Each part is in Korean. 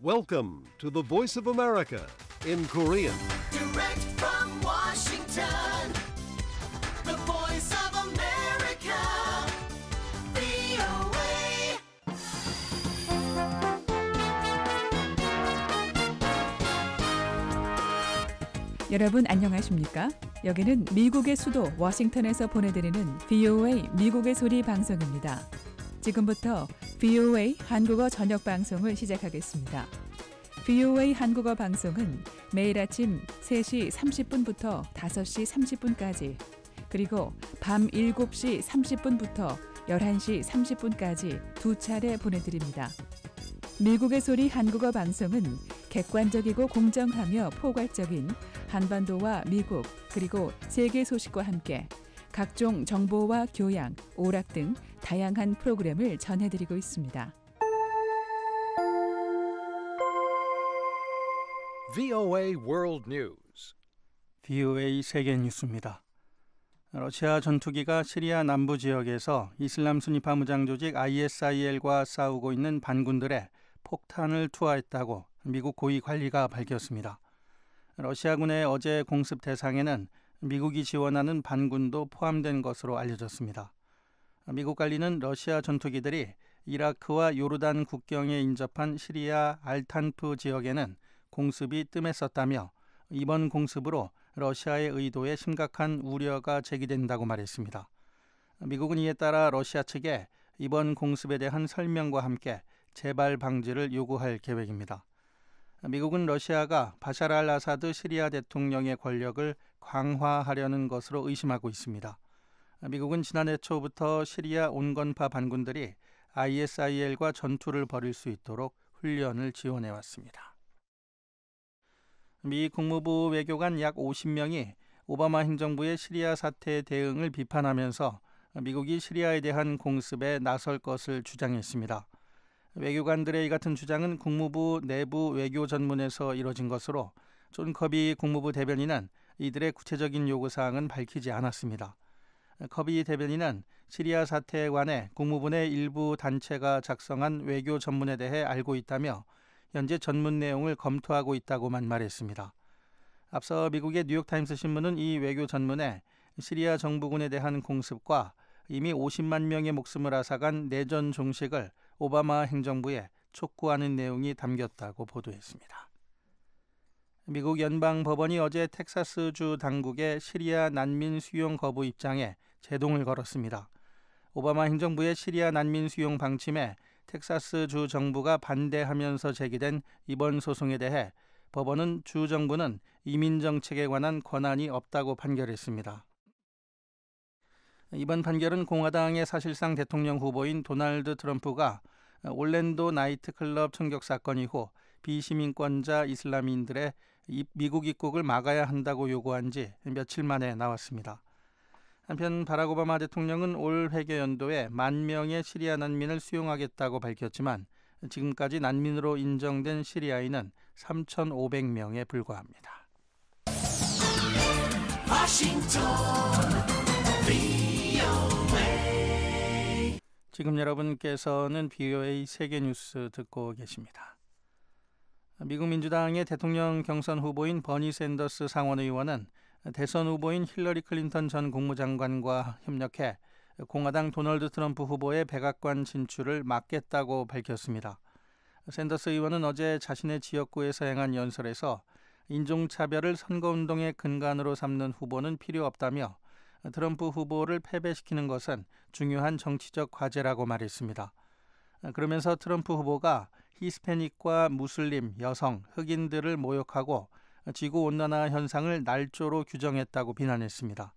Welcome to the Voice of America in Korean. Direct from Washington, the voice of America, VOA. 여러분 안녕하십니까? 여기는 미국의 수도 워싱턴에서 보내드리는 VOA 미국의 소리 방송입니다. 지금부터 VOA 한국어 저녁 방송을 시작하겠습니다. VOA 한국어 방송은 매일 아침 3시 30분부터 5시 30분까지 그리고 밤 7시 30분부터 11시 30분까지 두 차례 보내드립니다. 미국의 소리 한국어 방송은 객관적이고 공정하며 포괄적인 한반도와 미국 그리고 세계 소식과 함께 각종 정보와 교양, 오락 등 다양한 프로그램을 전해드리고 있습니다. VOA World News. VOA 세계 뉴스입니다. 러시아 전투기가 시리아 남부 지역에서 이슬람 순위파 무장 조직 ISIL과 싸우고 있는 반군들의 폭탄을 투하했다고 미국 고위 관리가 밝혔습니다. 러시아군의 어제 공습 대상에는 미국이 지원하는 반군도 포함된 것으로 알려졌습니다. 미국 관리는 러시아 전투기들이 이라크와 요르단 국경에 인접한 시리아 알탄프 지역에는 공습이 뜸했었다며 이번 공습으로 러시아의 의도에 심각한 우려가 제기된다고 말했습니다. 미국은 이에 따라 러시아 측에 이번 공습에 대한 설명과 함께 재발 방지를 요구할 계획입니다. 미국은 러시아가 바샤르 알 아사드 시리아 대통령의 권력을 강화하려는 것으로 의심하고 있습니다. 미국은 지난해 초부터 시리아 온건파 반군들이 ISIL과 전투를 벌일 수 있도록 훈련을 지원해왔습니다. 미 국무부 외교관 약 50명이 오바마 행정부의 시리아 사태 대응을 비판하면서 미국이 시리아에 대한 공습에 나설 것을 주장했습니다. 외교관들의 이 같은 주장은 국무부 내부 외교 전문에서 이뤄진 것으로 존 커비 국무부 대변인은 이들의 구체적인 요구사항은 밝히지 않았습니다. 커비 대변인은 시리아 사태에 관해 국무부 내 일부 단체가 작성한 외교 전문에 대해 알고 있다며 현재 전문 내용을 검토하고 있다고만 말했습니다. 앞서 미국의 뉴욕타임스 신문은 이 외교 전문에 시리아 정부군에 대한 공습과 이미 50만 명의 목숨을 앗아간 내전 종식을 오바마 행정부에 촉구하는 내용이 담겼다고 보도했습니다. 미국 연방법원이 어제 텍사스주 당국의 시리아 난민 수용 거부 입장에 제동을 걸었습니다. 오바마 행정부의 시리아 난민 수용 방침에 텍사스주 정부가 반대하면서 제기된 이번 소송에 대해 법원은 주 정부는 이민 정책에 관한 권한이 없다고 판결했습니다. 이번 판결은 공화당의 사실상 대통령 후보인 도널드 트럼프가 올랜도 나이트클럽 총격 사건 이후 비시민권자 이슬람인들의 미국 입국을 막아야 한다고 요구한 지 며칠 만에 나왔습니다. 한편 바락 오바마 대통령은 올 회계연도에 10,000명의 시리아 난민을 수용하겠다고 밝혔지만 지금까지 난민으로 인정된 시리아인은 3,500명에 불과합니다. 지금 여러분께서는 VOA 세계뉴스 듣고 계십니다. 미국 민주당의 대통령 경선 후보인 버니 샌더스 상원의원은 대선 후보인 힐러리 클린턴 전 국무장관과 협력해 공화당 도널드 트럼프 후보의 백악관 진출을 막겠다고 밝혔습니다. 샌더스 의원은 어제 자신의 지역구에서 행한 연설에서 인종차별을 선거운동의 근간으로 삼는 후보는 필요 없다며 트럼프 후보를 패배시키는 것은 중요한 정치적 과제라고 말했습니다. 그러면서 트럼프 후보가 히스패닉과 무슬림, 여성, 흑인들을 모욕하고 지구온난화 현상을 날조로 규정했다고 비난했습니다.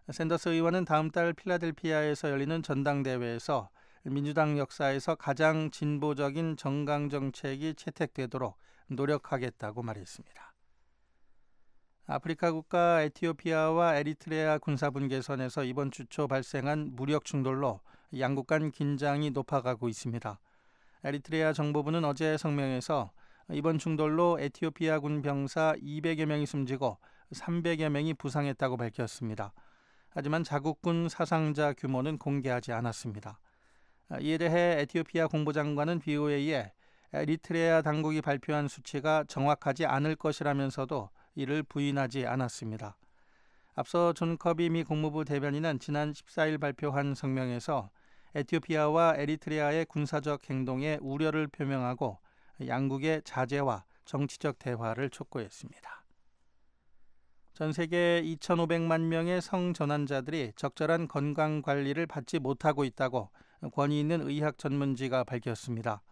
샌더스 의원은 다음 달 필라델피아에서 열리는 전당대회에서 민주당 역사에서 가장 진보적인 정강정책이 채택되도록 노력하겠다고 말했습니다. 아프리카 국가 에티오피아와 에리트레아 군사분계선에서 이번 주 초 발생한 무력 충돌로 양국 간 긴장이 높아가고 있습니다. 에리트레아 정보부는 어제 성명에서 이번 충돌로 에티오피아군 병사 200여 명이 숨지고 300여 명이 부상했다고 밝혔습니다. 하지만 자국군 사상자 규모는 공개하지 않았습니다. 이에 대해 에티오피아 공보장관은 VOA에 에리트레아 당국이 발표한 수치가 정확하지 않을 것이라면서도 이를 부인하지 않았습니다. 앞서 존 커비 미 국무부 대변인은 지난 14일 발표한 성명에서 에티오피아와 에리트레아의 군사적 행동에 우려를 표명하고 양국의 자제와 정치적 대화를 촉구했습니다. 전 세계 2,500만 명의 성전환자들이 적절한 건강관리를 받지 못하고 있다고 권위 있는 의학 전문지가 밝혔습니다.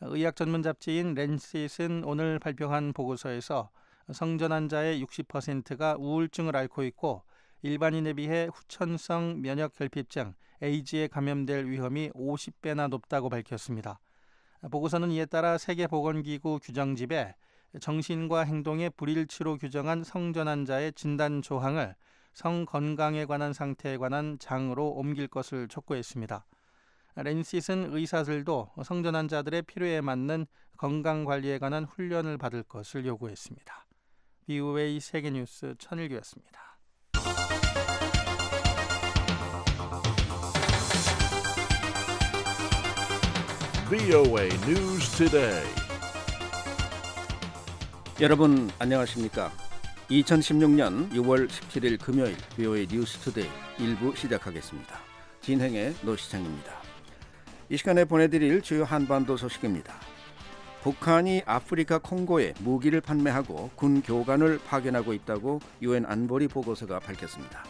의학 전문 잡지인 랜셋은 오늘 발표한 보고서에서 성전환자의 60%가 우울증을 앓고 있고 일반인에 비해 후천성 면역결핍증 에이즈에 감염될 위험이 50배나 높다고 밝혔습니다. 보고서는 이에 따라 세계보건기구 규정집에 정신과 행동의 불일치로 규정한 성전환자의 진단 조항을 성건강에 관한 상태에 관한 장으로 옮길 것을 촉구했습니다. 랜싯은 의사들도 성전환자들의 필요에 맞는 건강관리에 관한 훈련을 받을 것을 요구했습니다. VOA 세계뉴스 천일규였습니다. VOA News Today. 여러분 안녕하십니까? 2016년 6월 17일 금요일 VOA 뉴스 투데이 1부 시작하겠습니다. 진행의 노시창입니다. 이 시간에 보내드릴 주요 한반도 소식입니다. 북한이 아프리카 콩고에 무기를 판매하고 군 교관을 파견하고 있다고 유엔 안보리 보고서가 밝혔습니다.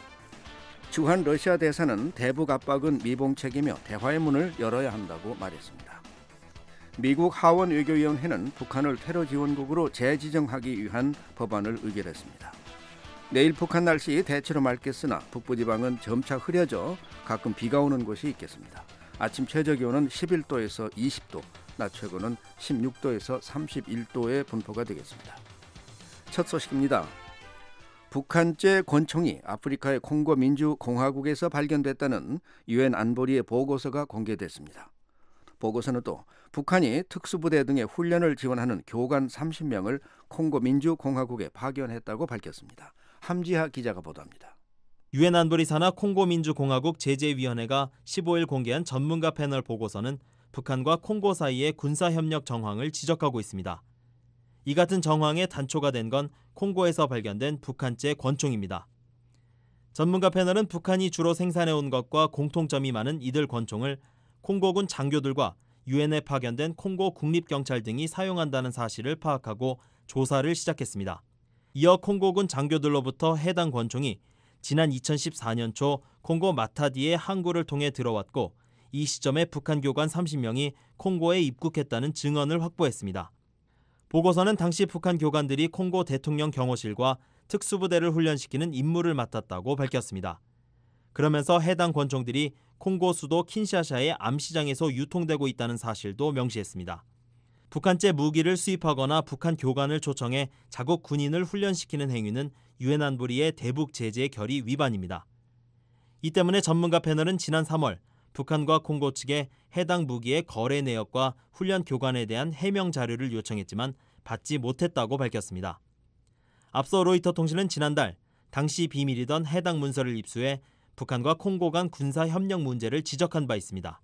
주한 러시아 대사는 대북 압박은 미봉책이며 대화의 문을 열어야 한다고 말했습니다. 미국 하원 외교위원회는 북한을 테러 지원국으로 재지정하기 위한 법안을 의결했습니다. 내일 북한 날씨 대체로 맑겠으나 북부지방은 점차 흐려져 가끔 비가 오는 곳이 있겠습니다. 아침 최저기온은 11도에서 20도, 낮 최고는 16도에서 31도의 분포가 되겠습니다. 첫 소식입니다. 북한제 권총이 아프리카의 콩고 민주공화국에서 발견됐다는 유엔 안보리의 보고서가 공개됐습니다. 보고서는 또 북한이 특수부대 등의 훈련을 지원하는 교관 30명을 콩고 민주공화국에 파견했다고 밝혔습니다. 함지하 기자가 보도합니다. 유엔 안보리 산하 콩고 민주공화국 제재위원회가 15일 공개한 전문가 패널 보고서는 북한과 콩고 사이의 군사협력 정황을 지적하고 있습니다. 이 같은 정황의 단초가 된 건 콩고에서 발견된 북한제 권총입니다. 전문가 패널은 북한이 주로 생산해온 것과 공통점이 많은 이들 권총을 콩고군 장교들과 유엔에 파견된 콩고 국립경찰 등이 사용한다는 사실을 파악하고 조사를 시작했습니다. 이어 콩고군 장교들로부터 해당 권총이 지난 2014년 초 콩고 마타디의 항구를 통해 들어왔고 이 시점에 북한 교관 30명이 콩고에 입국했다는 증언을 확보했습니다. 보고서는 당시 북한 교관들이 콩고 대통령 경호실과 특수부대를 훈련시키는 임무를 맡았다고 밝혔습니다. 그러면서 해당 권총들이 콩고 수도 킨샤샤의 암시장에서 유통되고 있다는 사실도 명시했습니다. 북한제 무기를 수입하거나 북한 교관을 초청해 자국 군인을 훈련시키는 행위는 유엔 안보리의 대북 제재 결의 위반입니다. 이 때문에 전문가 패널은 지난 3월 북한과 콩고 측에 해당 무기의 거래 내역과 훈련 교관에 대한 해명 자료를 요청했지만 받지 못했다고 밝혔습니다. 앞서 로이터 통신은 지난달 당시 비밀이던 해당 문서를 입수해 북한과 콩고 간 군사협력 문제를 지적한 바 있습니다.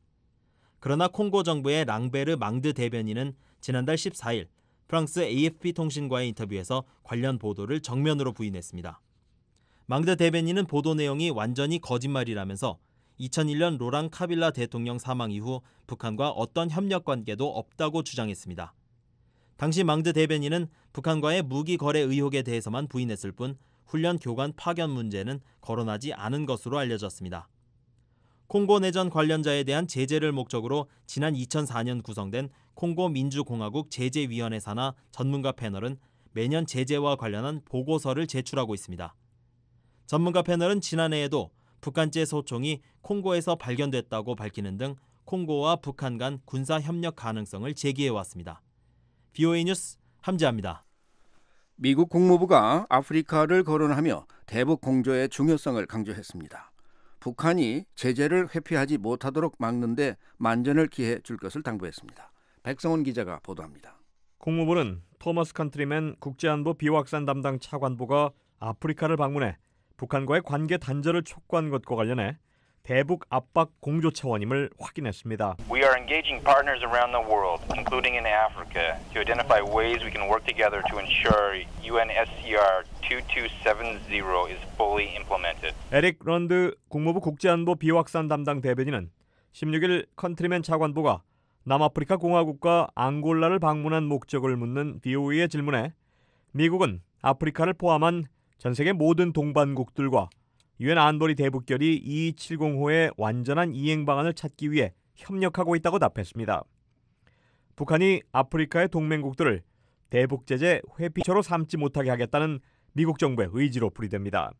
그러나 콩고 정부의 랑베르 망드 대변인은 지난달 14일 프랑스 AFP 통신과의 인터뷰에서 관련 보도를 정면으로 부인했습니다. 망드 대변인은 보도 내용이 완전히 거짓말이라면서 2001년 로랑 카빌라 대통령 사망 이후 북한과 어떤 협력 관계도 없다고 주장했습니다. 당시 망드 대변인은 북한과의 무기 거래 의혹에 대해서만 부인했을 뿐 훈련 교관 파견 문제는 거론하지 않은 것으로 알려졌습니다. 콩고 내전 관련자에 대한 제재를 목적으로 지난 2004년 구성된 콩고 민주공화국 제재위원회 산하 전문가 패널은 매년 제재와 관련한 보고서를 제출하고 있습니다. 전문가 패널은 지난해에도 북한제 소총이 콩고에서 발견됐다고 밝히는 등 콩고와 북한 간 군사협력 가능성을 제기해왔습니다. VOA 뉴스 함지아입니다. 미국 국무부가 아프리카를 거론하며 대북 공조의 중요성을 강조했습니다. 북한이 제재를 회피하지 못하도록 막는 데 만전을 기해 줄 것을 당부했습니다. 백성원 기자가 보도합니다. 국무부는 토머스 컨트리맨 국제안보 비확산 담당 차관보가 아프리카를 방문해 북한과의 관계 단절을 촉구한 것과 관련해 대북 압박 공조 차원임을 확인했습니다. We are engaging partners around the world, including in Africa, to identify ways we can work together to ensure UNSCR 2270 is fully implemented. 에릭 런드 국무부 국제안보 비확산 담당 대변인은 16일 컨트리맨 차관보가 남아프리카 공화국과 앙골라를 방문한 목적을 묻는 VOA의 질문에 미국은 아프리카를 포함한 전 세계 모든 동반국들과 유엔 안보리 대북결의 2270호의 완전한 이행 방안을 찾기 위해 협력하고 있다고 답했습니다. 북한이 아프리카의 동맹국들을 대북 제재 회피처로 삼지 못하게 하겠다는 미국 정부의 의지로 풀이됩니다.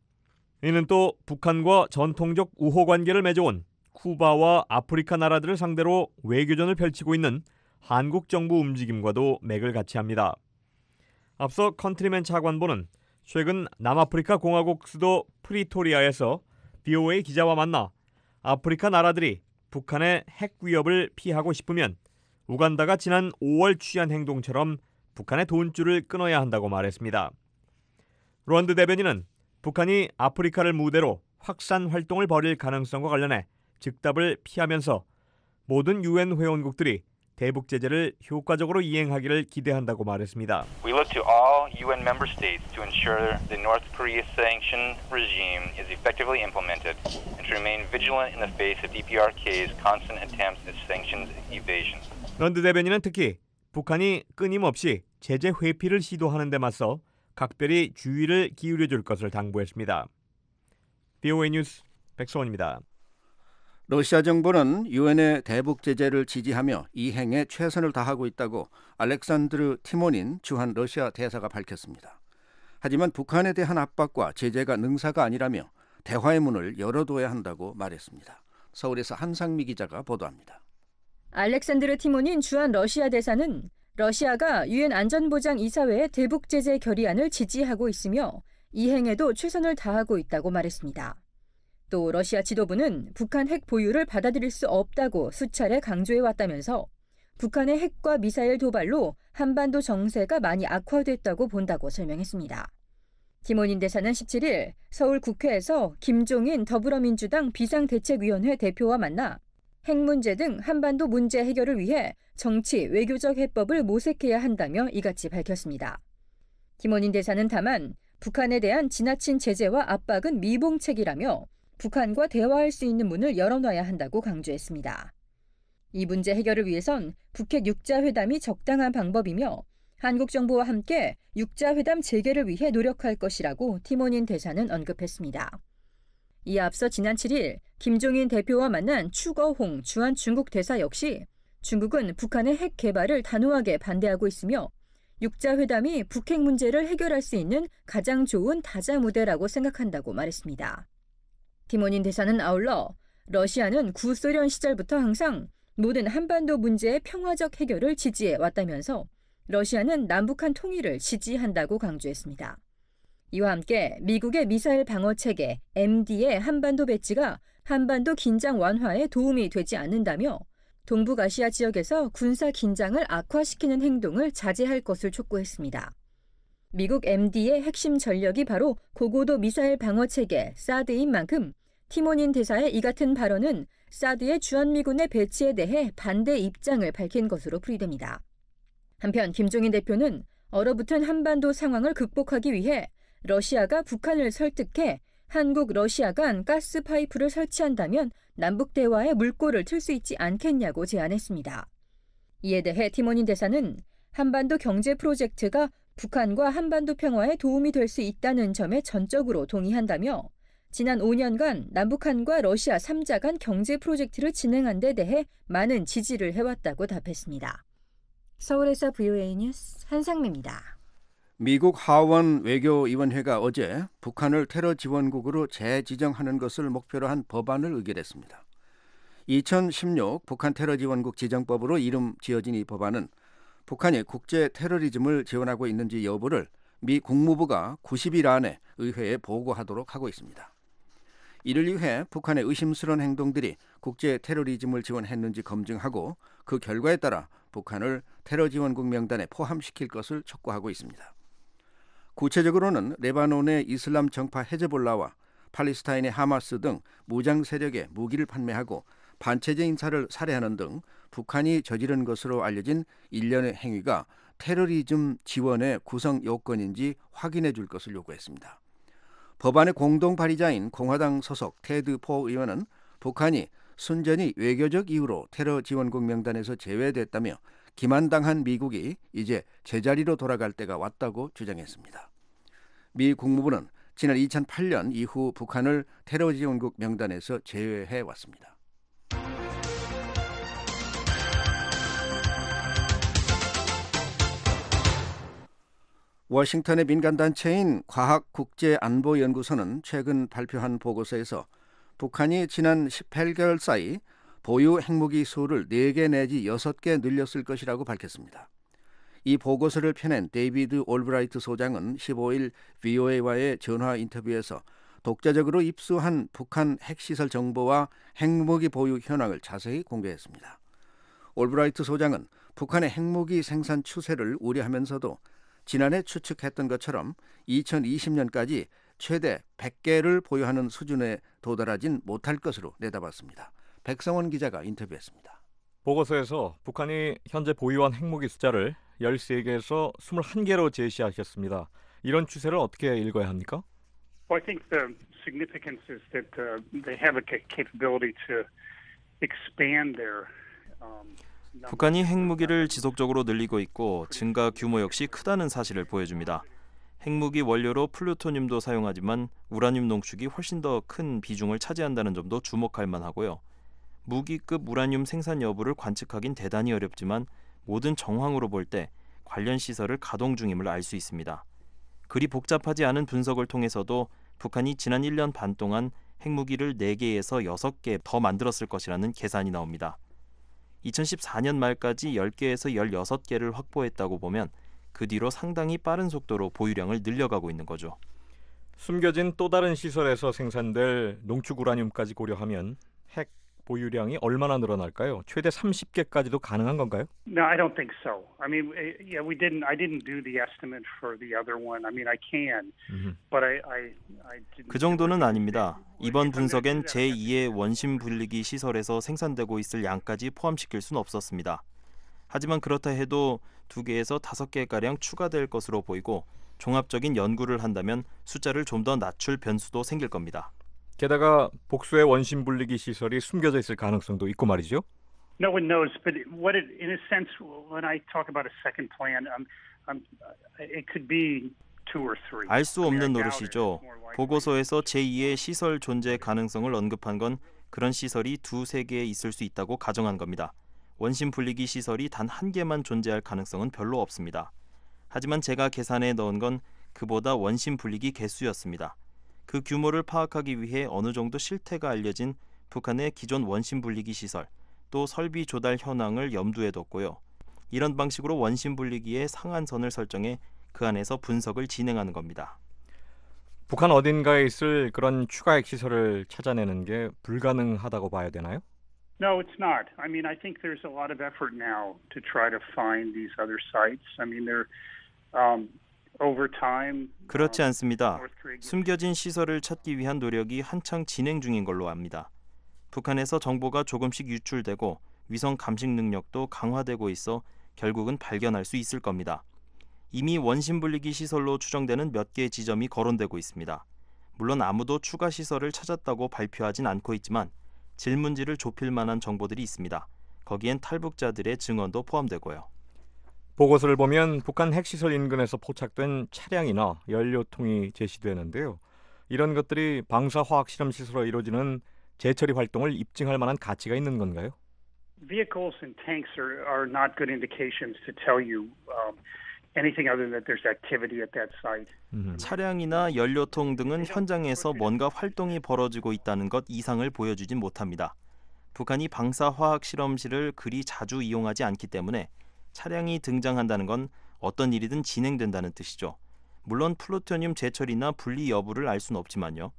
이는 또 북한과 전통적 우호 관계를 맺어온 쿠바와 아프리카 나라들을 상대로 외교전을 펼치고 있는 한국 정부 움직임과도 맥을 같이 합니다. 앞서 컨트리맨 차관보는 최근 남아프리카 공화국 수도 프리토리아에서 VOA 기자와 만나 아프리카 나라들이 북한의 핵 위협을 피하고 싶으면 우간다가 지난 5월 취한 행동처럼 북한의 돈줄을 끊어야 한다고 말했습니다. 런드 대변인은 북한이 아프리카를 무대로 확산 활동을 벌일 가능성과 관련해 즉답을 피하면서 모든 유엔 회원국들이 대북 제재를 효과적으로 이행하기를 기대한다고 말했습니다. We look to all UN member states to ensure the North Korea sanction regime is effectively implemented and to remain vigilant in the face of DPRK's constant attempts at sanctions evasion. 런드 대변인은 특히 북한이 끊임없이 제재 회피를 시도하는 데 맞서 각별히 주의를 기울여 줄 것을 당부했습니다. VOA 뉴스 백소원입니다. 러시아 정부는 유엔의 대북 제재를 지지하며 이 행에 최선을 다하고 있다고 알렉산드르 티모닌 주한 러시아 대사가 밝혔습니다. 하지만 북한에 대한 압박과 제재가 능사가 아니라며 대화의 문을 열어둬야 한다고 말했습니다. 서울에서 한상미 기자가 보도합니다. 알렉산드르 티모닌 주한 러시아 대사는 러시아가 유엔 안전보장 이사회의 대북 제재 결의안을 지지하고 있으며 이 행에도 최선을 다하고 있다고 말했습니다. 또 러시아 지도부는 북한 핵 보유를 받아들일 수 없다고 수차례 강조해왔다면서 북한의 핵과 미사일 도발로 한반도 정세가 많이 악화됐다고 본다고 설명했습니다. 티모닌 대사는 17일 서울 국회에서 김종인 더불어민주당 비상대책위원회 대표와 만나 핵 문제 등 한반도 문제 해결을 위해 정치, 외교적 해법을 모색해야 한다며 이같이 밝혔습니다. 티모닌 대사는 다만 북한에 대한 지나친 제재와 압박은 미봉책이라며 북한과 대화할 수 있는 문을 열어놔야 한다고 강조했습니다. 이 문제 해결을 위해선 북핵 육자회담이 적당한 방법이며 한국 정부와 함께 육자회담 재개를 위해 노력할 것이라고 티모닌 대사는 언급했습니다. 이에 앞서 지난 7일 김종인 대표와 만난 추거홍 주한 중국 대사 역시 중국은 북한의 핵 개발을 단호하게 반대하고 있으며 육자회담이 북핵 문제를 해결할 수 있는 가장 좋은 다자 무대라고 생각한다고 말했습니다. 티모닌 대사는 아울러 러시아는 구소련 시절부터 항상 모든 한반도 문제의 평화적 해결을 지지해 왔다면서 러시아는 남북한 통일을 지지한다고 강조했습니다. 이와 함께 미국의 미사일 방어 체계 MD의 한반도 배치가 한반도 긴장 완화에 도움이 되지 않는다며 동북아시아 지역에서 군사 긴장을 악화시키는 행동을 자제할 것을 촉구했습니다. 미국 MD의 핵심 전력이 바로 고고도 미사일 방어 체계 사드인 만큼 티모닌 대사의 이 같은 발언은 사드의 주한미군의 배치에 대해 반대 입장을 밝힌 것으로 풀이됩니다. 한편 김종인 대표는 얼어붙은 한반도 상황을 극복하기 위해 러시아가 북한을 설득해 한국 러시아 간 가스 파이프를 설치한다면 남북 대화에 물꼬를 틀 수 있지 않겠냐고 제안했습니다. 이에 대해 티모닌 대사는 한반도 경제 프로젝트가 북한과 한반도 평화에 도움이 될 수 있다는 점에 전적으로 동의한다며 지난 5년간 남북한과 러시아 3자 간 경제 프로젝트를 진행한 데 대해 많은 지지를 해왔다고 답했습니다. 서울에서 VOA 뉴스 한상미입니다. 미국 하원 외교위원회가 어제 북한을 테러 지원국으로 재지정하는 것을 목표로 한 법안을 의결했습니다. 2016 북한 테러 지원국 지정법으로 이름 지어진 이 법안은 북한이 국제 테러리즘을 지원하고 있는지 여부를 미 국무부가 90일 안에 의회에 보고하도록 하고 있습니다. 이를 위해 북한의 의심스러운 행동들이 국제 테러리즘을 지원했는지 검증하고 그 결과에 따라 북한을 테러 지원국 명단에 포함시킬 것을 촉구하고 있습니다. 구체적으로는 레바논의 이슬람 정파 헤즈볼라와 팔레스타인의 하마스 등 무장 세력에 무기를 판매하고 반체제 인사를 살해하는 등 북한이 저지른 것으로 알려진 일련의 행위가 테러리즘 지원의 구성 요건인지 확인해 줄 것을 요구했습니다. 법안의 공동 발의자인 공화당 소속 테드 포 의원은 북한이 순전히 외교적 이유로 테러 지원국 명단에서 제외됐다며 기만당한 미국이 이제 제자리로 돌아갈 때가 왔다고 주장했습니다. 미 국무부는 지난 2008년 이후 북한을 테러 지원국 명단에서 제외해 왔습니다. 워싱턴의 민간단체인 과학국제안보연구소는 최근 발표한 보고서에서 북한이 지난 18개월 사이 보유 핵무기 수를 4개 내지 6개 늘렸을 것이라고 밝혔습니다. 이 보고서를 펴낸 데이비드 올브라이트 소장은 15일 VOA와의 전화 인터뷰에서 독자적으로 입수한 북한 핵시설 정보와 핵무기 보유 현황을 자세히 공개했습니다. 올브라이트 소장은 북한의 핵무기 생산 추세를 우려하면서도 지난해 추측했던 것처럼 2020년까지 최대 100개를 보유하는 수준에 도달하진 못할 것으로 내다봤습니다. 백성원 기자가 인터뷰했습니다. 보고서에서 북한이 현재 보유한 핵무기 숫자를 13개에서 21개로 제시하셨습니다. 이런 추세를 어떻게 읽어야 합니까? Well, I think the significance is that they have a capability to expand their 북한이 핵무기를 지속적으로 늘리고 있고 증가 규모 역시 크다는 사실을 보여줍니다. 핵무기 원료로 플루토늄도 사용하지만 우라늄 농축이 훨씬 더 큰 비중을 차지한다는 점도 주목할 만하고요. 무기급 우라늄 생산 여부를 관측하긴 대단히 어렵지만 모든 정황으로 볼 때 관련 시설을 가동 중임을 알 수 있습니다. 그리 복잡하지 않은 분석을 통해서도 북한이 지난 1년 반 동안 핵무기를 4개에서 6개 더 만들었을 것이라는 계산이 나옵니다. 2014년 말까지 10개에서 16개를 확보했다고 보면 그 뒤로 상당히 빠른 속도로 보유량을 늘려가고 있는 거죠. 숨겨진 또 다른 시설에서 생산될 농축 우라늄까지 고려하면 핵 보유량이 얼마나 늘어날까요? 최대 30개까지도 가능한 건가요? No, I don't think so. I mean, yeah, I didn't do the estimate for the other one. I mean, I can, but I didn't. 그 정도는 아닙니다. 이번 분석엔 제2의 원심 분리기 시설에서 생산되고 있을 양까지 포함시킬 수는 없었습니다. 하지만 그렇다 해도 2개에서 5개가량 추가될 것으로 보이고 종합적인 연구를 한다면 숫자를 좀 더 낮출 변수도 생길 겁니다. 게다가 복수의 원심 분리기 시설이 숨겨져 있을 가능성도 있고 말이죠. No one knows, but what it, in a sense, when I talk about a second plan, it could be 2 or 3. 알 수 없는 노릇이죠. 보고서에서 제2의 시설 존재 가능성을 언급한 건 그런 시설이 2-3개 있을 수 있다고 가정한 겁니다. 원심 분리기 시설이 단 1개만 존재할 가능성은 별로 없습니다. 하지만 제가 계산에 넣은 건 그보다 원심 분리기 개수였습니다. 그 규모를 파악하기 위해 어느 정도 실태가 알려진 북한의 기존 원심 분리기 시설, 또 설비 조달 현황을 염두에 뒀고요. 이런 방식으로 원심 분리기의 상한선을 설정해 그 안에서 분석을 진행하는 겁니다. 북한 어딘가에 있을 그런 추가 핵 시설을 찾아내는 게 불가능하다고 봐야 되나요? No, it's not. I mean, I think there's a lot of effort now to try to find these other sites. I mean, they're over time. 그렇지 않습니다. 숨겨진 시설을 찾기 위한 노력이 한창 진행 중인 걸로 압니다. 북한에서 정보가 조금씩 유출되고 위성 감식 능력도 강화되고 있어 결국은 발견할 수 있을 겁니다. 이미 원심 분리기 시설로 추정되는 몇 개의 지점이 거론되고 있습니다. 물론 아무도 추가 시설을 찾았다고 발표하진 않고 있지만 질문지를 좁힐 만한 정보들이 있습니다. 거기엔 탈북자들의 증언도 포함되고요. 보고서를 보면 북한 핵시설 인근에서 포착된 차량이나 연료통이 제시되는데요. 이런 것들이 방사화학실험시설로 이루어지는 재처리 활동을 입증할 만한 가치가 있는 건가요? Vehicles and tanks are not good indications to tell you anything other than that there's activity at that site. 차량이나 연료통 등은 현장에서 뭔가 활동이 벌어지고 있다는 것 이상을 보여주진 못합니다. 북한이 방사화학 실험실을 그리 자주 이용하지 않기 때문에 차량이 등장한다는 건 어떤 일이든 진행된다는 뜻이죠. 물론 플루토늄 재처리나 분리 여부를 알 수는 없지만요.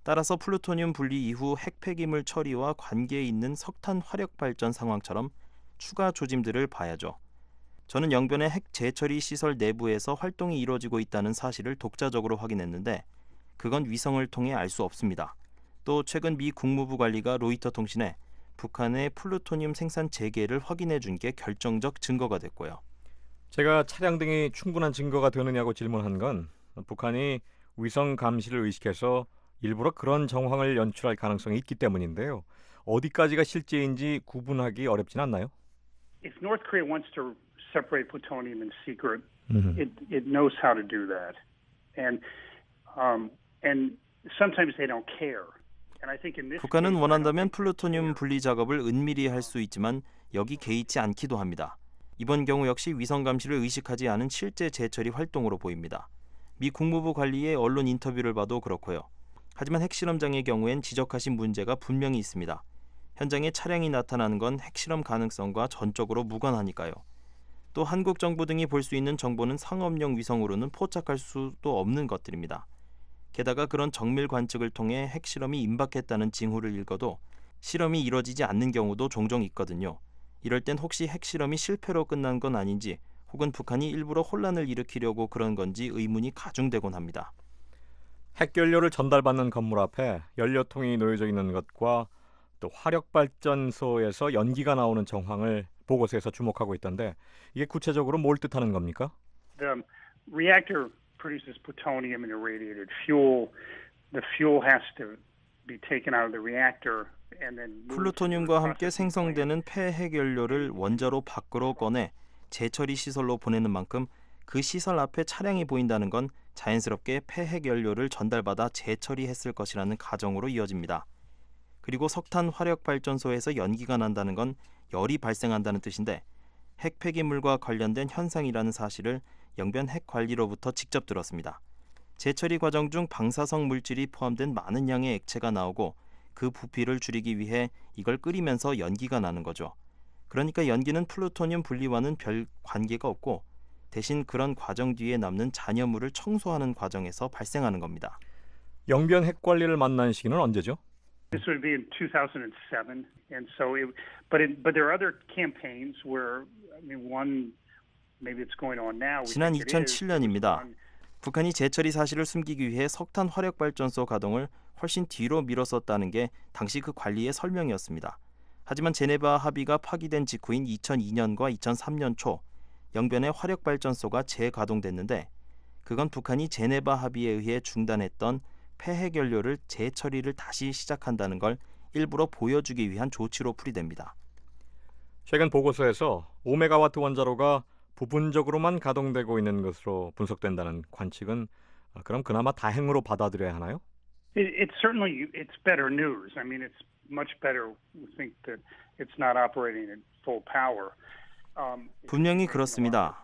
따라서 플루토늄 분리 이후 핵 폐기물 처리와 관계 있는 석탄 화력 발전 상황처럼 추가 조짐들을 봐야죠. 저는 영변의 핵 재처리 시설 내부에서 활동이 이루어지고 있다는 사실을 독자적으로 확인했는데 그건 위성을 통해 알 수 없습니다. 또 최근 미 국무부 관리가 로이터 통신에 북한의 플루토늄 생산 재개를 확인해 준 게 결정적 증거가 됐고요. 제가 차량 등이 충분한 증거가 되느냐고 질문한 건 북한이 위성 감시를 의식해서 일부러 그런 정황을 연출할 가능성이 있기 때문인데요. 어디까지가 실제인지 구분하기 어렵진 않나요? If North Korea wants to separate plutonium in secret, it knows how to do that, and sometimes they don't care. And I think in this 북한은 case, 원한다면 플루토늄 분리 작업을 은밀히 할 수 있지만 여기 개의치 않기도 합니다. 이번 경우 역시 위성 감시를 의식하지 않은 실제 재처리 활동으로 보입니다. 미 국무부 관리의 언론 인터뷰를 봐도 그렇고요. 하지만 핵실험장의 경우엔 지적하신 문제가 분명히 있습니다. 현장에 차량이 나타나는 건 핵실험 가능성과 전적으로 무관하니까요. 또 한국 정부 등이 볼 수 있는 정보는 상업용 위성으로는 포착할 수도 없는 것들입니다. 게다가 그런 정밀 관측을 통해 핵실험이 임박했다는 징후를 읽어도 실험이 이뤄지지 않는 경우도 종종 있거든요. 이럴 땐 혹시 핵실험이 실패로 끝난 건 아닌지 혹은 북한이 일부러 혼란을 일으키려고 그런 건지 의문이 가중되곤 합니다. 핵연료를 전달받는 건물 앞에 연료통이 놓여져 있는 것과 또 화력발전소에서 연기가 나오는 정황을 보고서에서 주목하고 있던데 이게 구체적으로 뭘 뜻하는 겁니까? The reactor produces plutonium and irradiated fuel. The fuel has to be taken out of the reactor and then 플루토늄과 함께 생성되는 폐핵연료를 원자로 밖으로 꺼내 재처리 시설로 보내는 만큼 그 시설 앞에 차량이 보인다는 건 자연스럽게 폐핵연료를 전달받아 재처리했을 것이라는 가정으로 이어집니다. 그리고 석탄 화력발전소에서 연기가 난다는 건 열이 발생한다는 뜻인데 핵 폐기물과 관련된 현상이라는 사실을 영변 핵관리로부터 직접 들었습니다. 재처리 과정 중 방사성 물질이 포함된 많은 양의 액체가 나오고 그 부피를 줄이기 위해 이걸 끓이면서 연기가 나는 거죠. 그러니까 연기는 플루토늄 분리와는 별 관계가 없고 대신 그런 과정 뒤에 남는 잔여물을 청소하는 과정에서 발생하는 겁니다. 영변 핵관리를 만난 시기는 언제죠? This would be in 2007, and so but there are other campaigns where I mean one maybe it's going on now. 지난 2007년입니다. 북한이 재처리 사실을 숨기기 위해 석탄 화력발전소 가동을 훨씬 뒤로 미뤘었다는 게 당시 그 관리의 설명이었습니다. 하지만 제네바 합의가 파기된 직후인 2002년과 2003년 초 영변의 화력발전소가 재가동됐는데 그건 북한이 제네바 합의에 의해 중단했던 폐핵연료를 재처리를 다시 시작한다는 걸 일부러 보여주기 위한 조치로 풀이됩니다. 최근 보고서에서 5메가와트 원자로가 부분적으로만 가동되고 있는 것으로 분석된다는 관측은 그럼 그나마 다행으로 받아들여야 하나요? It's certainly it's better news. I mean, it's much better. We think that it's not operating at full power. 분명히 그렇습니다.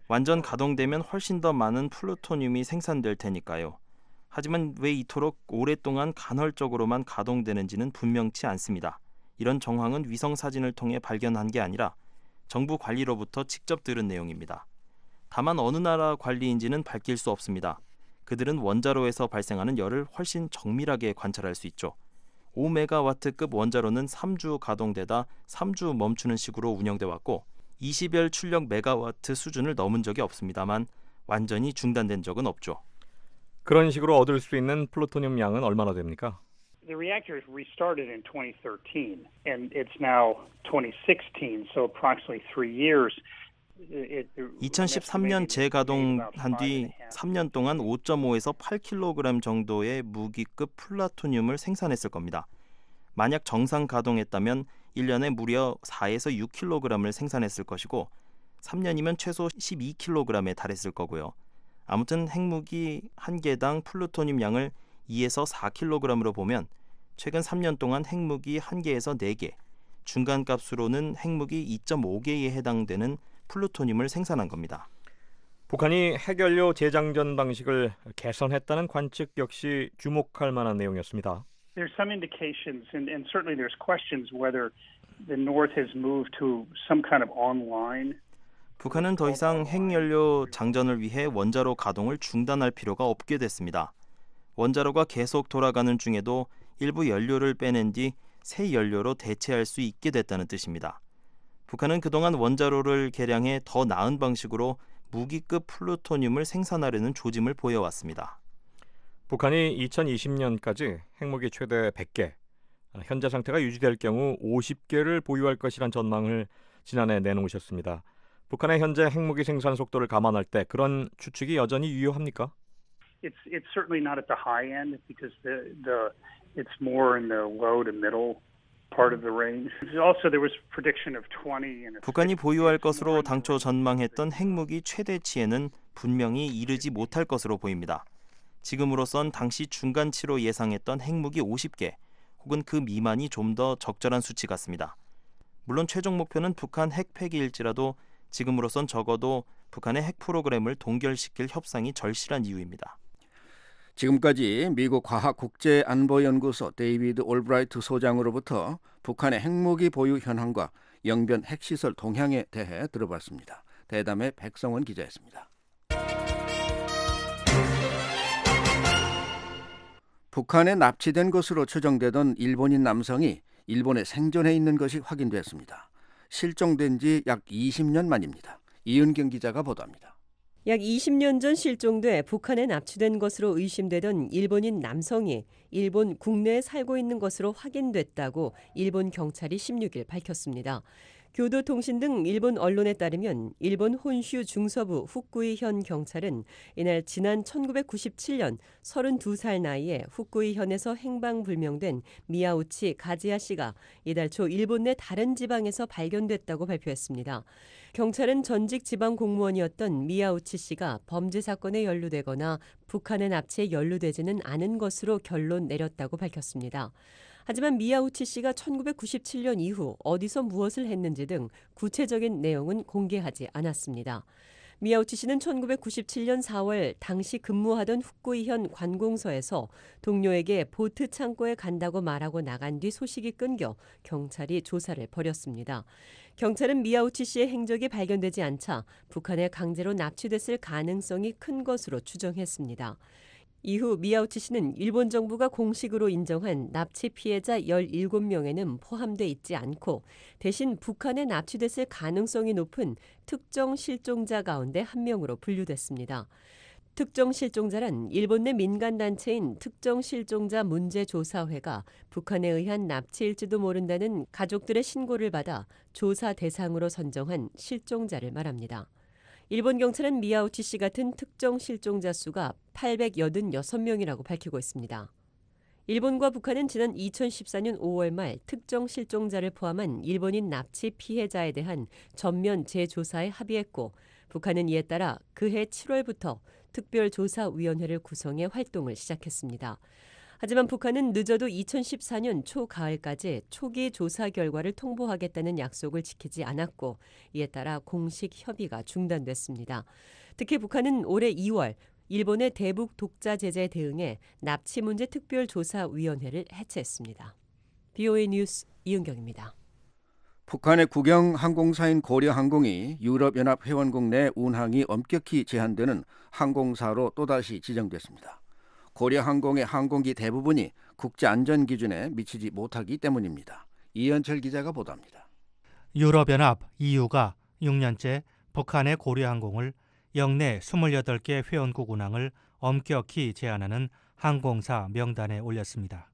완전 가동되면 훨씬 더 많은 플루토늄이 생산될 테니까요. 하지만 왜 이토록 오랫동안 간헐적으로만 가동되는지는 분명치 않습니다. 이런 정황은 위성 사진을 통해 발견한 게 아니라 정부 관리로부터 직접 들은 내용입니다. 다만 어느 나라 관리인지는 밝힐 수 없습니다. 그들은 원자로에서 발생하는 열을 훨씬 정밀하게 관찰할 수 있죠. 5메가와트급 원자로는 3주 가동되다 3주 멈추는 식으로 운영돼 왔고 20열 출력 메가와트 수준을 넘은 적이 없습니다만 완전히 중단된 적은 없죠. 그런 식으로 얻을 수 있는 플루토늄 양은 얼마나 됩니까? The reactor was restarted in 2013, and it's now 2016, so approximately 3 years. 2013년 재가동한 뒤 3년 동안 5.5에서 8kg 정도의 무기급 플루토늄을 생산했을 겁니다. 만약 정상 가동했다면 1년에 무려 4에서 6kg을 생산했을 것이고 3년이면 최소 12kg에 달했을 거고요. 아무튼 핵무기 한 개당 플루토늄 양을 2에서 4kg으로 보면 최근 3년 동안 핵무기 1개에서 4개, 중간값으로는 핵무기 2.5개에 해당되는 플루토늄을 생산한 겁니다. 북한이 핵연료 재장전 방식을 개선했다는 관측 역시 주목할 만한 내용이었습니다. There's some indications, and certainly there's questions whether the North has moved to some kind of online. 북한은 더 이상 핵연료 장전을 위해 원자로 가동을 중단할 필요가 없게 됐습니다. 원자로가 계속 돌아가는 중에도 일부 연료를 빼낸 뒤 새 연료로 대체할 수 있게 됐다는 뜻입니다. 북한은 그동안 원자로를 개량해 더 나은 방식으로 무기급 플루토늄을 생산하려는 조짐을 보여왔습니다. 북한이 2020년까지 핵무기 최대 100개, 현재 상태가 유지될 경우 50개를 보유할 것이란 전망을 지난해 내놓으셨습니다. 북한의 현재 핵무기 생산 속도를 감안할 때 그런 추측이 여전히 유효합니까? It's certainly not at the high end because it's more in the low to middle part of the range. Also there was prediction of 20 and 북한이 보유할 것으로 당초 전망했던 핵무기 최대치에는 분명히 이르지 못할 것으로 보입니다. 지금으로선 당시 중간치로 예상했던 핵무기 50개 혹은 그 미만이 좀 더 적절한 수치 같습니다. 물론 최종 목표는 북한 핵 폐기일지라도 지금으로선 적어도 북한의 핵 프로그램을 동결시킬 협상이 절실한 이유입니다. 지금까지 미국 과학국제안보연구소 데이비드 올브라이트 소장으로부터 북한의 핵무기 보유 현황과 영변 핵시설 동향에 대해 들어봤습니다. 대담의 백성원 기자였습니다. 북한에 납치된 것으로 추정되던 일본인 남성이 일본에 생존해 있는 것이 확인됐습니다. 실종된 지 약 20년 만입니다. 이은경 기자가 보도합니다. 약 20년 전 실종돼 북한에 납치된 것으로 의심되던 일본인 남성이 일본 국내에 살고 있는 것으로 확인됐다고 일본 경찰이 16일 밝혔습니다. 교도통신 등 일본 언론에 따르면 일본 혼슈 중서부 후쿠이현 경찰은 이날 지난 1997년 32살 나이에 후쿠이현에서 행방불명된 미야우치 가지야 씨가 이달 초 일본 내 다른 지방에서 발견됐다고 발표했습니다. 경찰은 전직 지방 공무원이었던 미야우치 씨가 범죄 사건에 연루되거나 북한의 납치에 연루되지는 않은 것으로 결론 내렸다고 밝혔습니다. 하지만 미야우치 씨가 1997년 이후 어디서 무엇을 했는지 등 구체적인 내용은 공개하지 않았습니다. 미야우치 씨는 1997년 4월 당시 근무하던 후쿠이현 관공서에서 동료에게 보트 창고에 간다고 말하고 나간 뒤 소식이 끊겨 경찰이 조사를 벌였습니다. 경찰은 미야우치 씨의 행적이 발견되지 않자 북한에 강제로 납치됐을 가능성이 큰 것으로 추정했습니다. 이후 미야우치 씨는 일본 정부가 공식으로 인정한 납치 피해자 17명에는 포함돼 있지 않고 대신 북한에 납치됐을 가능성이 높은 특정 실종자 가운데 한 명으로 분류됐습니다. 특정 실종자란 일본 내 민간단체인 특정 실종자 문제조사회가 북한에 의한 납치일지도 모른다는 가족들의 신고를 받아 조사 대상으로 선정한 실종자를 말합니다. 일본 경찰은 미야우치 씨 같은 특정 실종자 수가 886명이라고 밝히고 있습니다. 일본과 북한은 지난 2014년 5월 말 특정 실종자를 포함한 일본인 납치 피해자에 대한 전면 재조사에 합의했고 북한은 이에 따라 그해 7월부터 특별조사위원회를 구성해 활동을 시작했습니다. 하지만 북한은 늦어도 2014년 초가을까지 초기 조사 결과를 통보하겠다는 약속을 지키지 않았고 이에 따라 공식 협의가 중단됐습니다. 특히 북한은 올해 2월 일본의 대북 독자 제재에 대응해 납치 문제 특별조사위원회를 해체했습니다. BOA 뉴스 이은경입니다. 북한의 국영 항공사인 고려항공이 유럽연합 회원국 내 운항이 엄격히 제한되는 항공사로 또다시 지정됐습니다. 고려항공의 항공기 대부분이 국제안전 기준에 미치지 못하기 때문입니다. 이현철 기자가 보도합니다. 유럽연합 EU가 6년째 북한의 고려항공을 역내 28개 회원국 운항을 엄격히 제한하는 항공사 명단에 올렸습니다.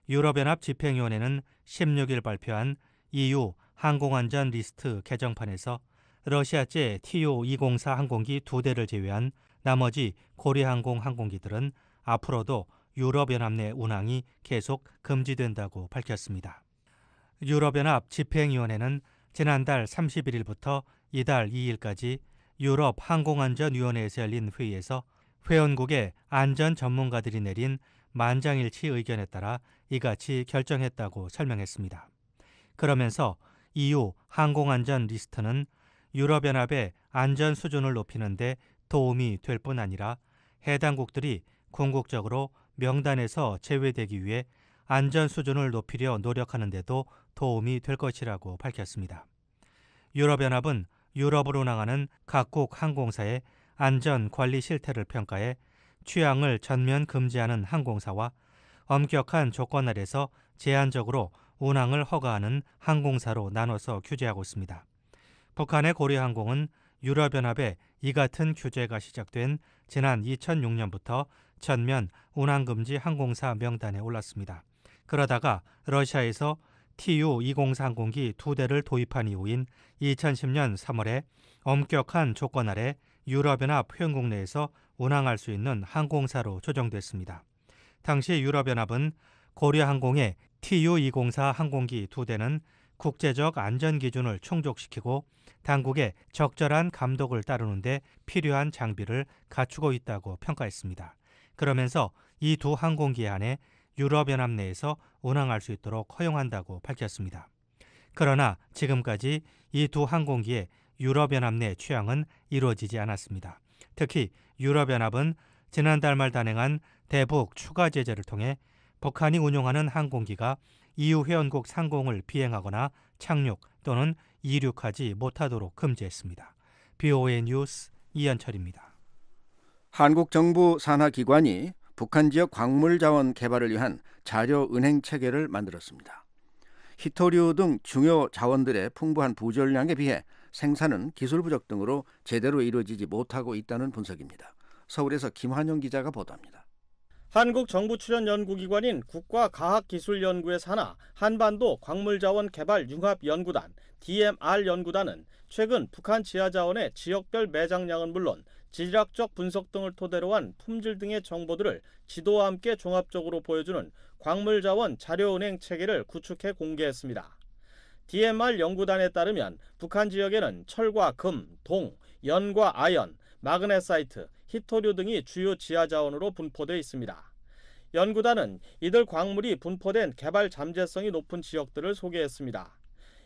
유럽연합 집행위원회는 16일 발표한 EU 항공안전 리스트 개정판에서 러시아제 TU-204 항공기 2대를 제외한 나머지 고려항공 항공기들은 앞으로도 유럽연합 내 운항이 계속 금지된다고 밝혔습니다. 유럽연합 집행위원회는 지난달 31일부터 이달 2일까지 유럽 항공안전위원회에서 열린 회의에서 회원국의 안전 전문가들이 내린 만장일치 의견에 따라 이같이 결정했다고 설명했습니다. 그러면서 EU 항공안전 리스트는 유럽연합의 안전 수준을 높이는 데 도움이 될 뿐 아니라 해당국들이 궁극적으로 명단에서 제외되기 위해 안전 수준을 높이려 노력하는 데도 도움이 될 것이라고 밝혔습니다. 유럽연합은 유럽을 운항하는 각국 항공사의 안전 관리 실태를 평가해 취항을 전면 금지하는 항공사와 엄격한 조건 아래서 제한적으로 운항을 허가하는 항공사로 나눠서 규제하고 있습니다. 북한의 고려항공은 유럽연합의 이 같은 규제가 시작된 지난 2006년부터 전면 운항금지 항공사 명단에 올랐습니다. 그러다가 러시아에서 Tu-204 항공기 2대를 도입한 이후인 2010년 3월에 엄격한 조건 아래 유럽연합 회원국 내에서 운항할 수 있는 항공사로 조정됐습니다. 당시 유럽연합은 고려항공의 Tu-204 항공기 2대는 국제적 안전기준을 충족시키고 당국의 적절한 감독을 따르는 데 필요한 장비를 갖추고 있다고 평가했습니다. 그러면서 이 두 항공기에 한해 유럽연합 내에서 운항할 수 있도록 허용한다고 밝혔습니다. 그러나 지금까지 이 두 항공기의 유럽연합 내 취항은 이루어지지 않았습니다. 특히 유럽연합은 지난달 말 단행한 대북 추가 제재를 통해 북한이 운용하는 항공기가 EU 회원국 상공을 비행하거나 착륙 또는 이륙하지 못하도록 금지했습니다. BOA 뉴스 이현철입니다. 한국 정부 산하 기관이 북한 지역 광물 자원 개발을 위한 자료 은행 체계를 만들었습니다. 히토류 등 중요 자원들의 풍부한 부전량에 비해 생산은 기술 부족 등으로 제대로 이루어지지 못하고 있다는 분석입니다. 서울에서 김환영 기자가 보도합니다. 한국 정부 출연 연구기관인 국가과학기술연구의 산하 한반도 광물자원 개발 융합연구단 DMR 연구단은 최근 북한 지하자원의 지역별 매장량은 물론 지질학적 분석 등을 토대로 한 품질 등의 정보들을 지도와 함께 종합적으로 보여주는 광물자원 자료은행 체계를 구축해 공개했습니다. DMR 연구단에 따르면 북한 지역에는 철과 금, 동, 연과 아연, 마그네사이트, 히토류 등이 주요 지하자원으로 분포되어 있습니다. 연구단은 이들 광물이 분포된 개발 잠재성이 높은 지역들을 소개했습니다.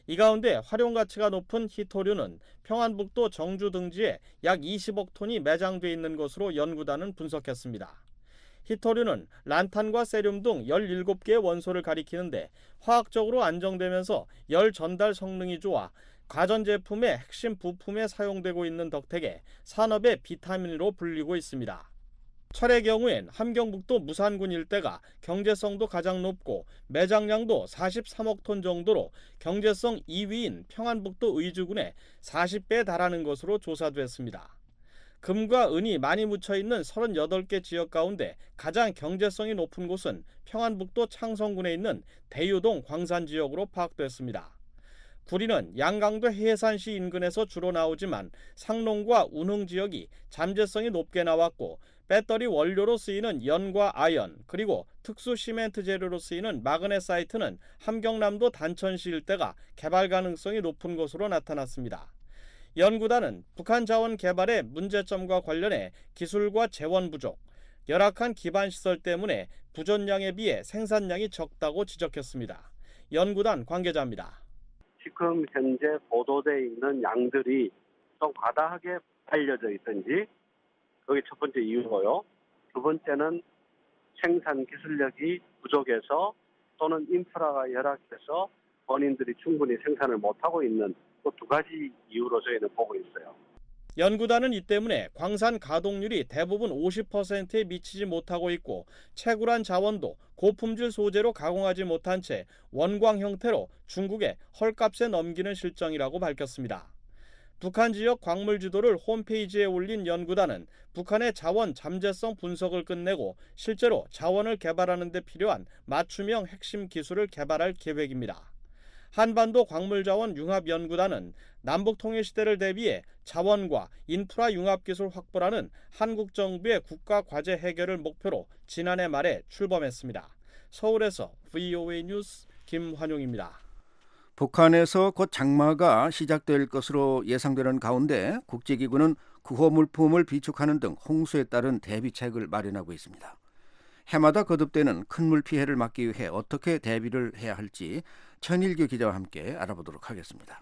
이 가운데 활용가치가 높은 히토류는 평안북도 정주 등지에 약 20억 톤이 매장돼 있는 것으로 연구단은 분석했습니다. 히토류는 란탄과 세륨 등 17개의 원소를 가리키는데 화학적으로 안정되면서 열 전달 성능이 좋아 가전제품의 핵심 부품에 사용되고 있는 덕택에 산업의 비타민으로 불리고 있습니다. 철의 경우엔 함경북도 무산군 일대가 경제성도 가장 높고 매장량도 43억 톤 정도로 경제성 2위인 평안북도 의주군의 40배에 달하는 것으로 조사됐습니다. 금과 은이 많이 묻혀있는 38개 지역 가운데 가장 경제성이 높은 곳은 평안북도 창성군에 있는 대유동 광산지역으로 파악됐습니다. 구리는 양강도 해산시 인근에서 주로 나오지만 상농과 운흥 지역이 잠재성이 높게 나왔고 배터리 원료로 쓰이는 연과 아연 그리고 특수 시멘트 재료로 쓰이는 마그네사이트는 함경남도 단천시 일대가 개발 가능성이 높은 것으로 나타났습니다. 연구단은 북한 자원 개발의 문제점과 관련해 기술과 재원 부족, 열악한 기반시설 때문에 부전량에 비해 생산량이 적다고 지적했습니다. 연구단 관계자입니다. 지금 현재 보도되어 있는 양들이 좀 과다하게 알려져 있든지 그게 첫 번째 이유고요. 두 번째는 생산 기술력이 부족해서 또는 인프라가 열악해서 본인들이 충분히 생산을 못하고 있는 그 두 가지 이유로 저희는 보고 있어요. 연구단은 이 때문에 광산 가동률이 대부분 50%에 미치지 못하고 있고 채굴한 자원도 고품질 소재로 가공하지 못한 채 원광 형태로 중국에 헐값에 넘기는 실정이라고 밝혔습니다. 북한 지역 광물 지도를 홈페이지에 올린 연구단은 북한의 자원 잠재성 분석을 끝내고 실제로 자원을 개발하는 데 필요한 맞춤형 핵심 기술을 개발할 계획입니다. 한반도 광물자원 융합연구단은 남북통일시대를 대비해 자원과 인프라 융합기술 확보라는 한국 정부의 국가과제 해결을 목표로 지난해 말에 출범했습니다. 서울에서 VOA 뉴스 김환용입니다. 북한에서 곧 장마가 시작될 것으로 예상되는 가운데 국제기구는 구호 물품을 비축하는 등 홍수에 따른 대비책을 마련하고 있습니다. 해마다 거듭되는 큰 물 피해를 막기 위해 어떻게 대비를 해야 할지 천일규 기자와 함께 알아보도록 하겠습니다.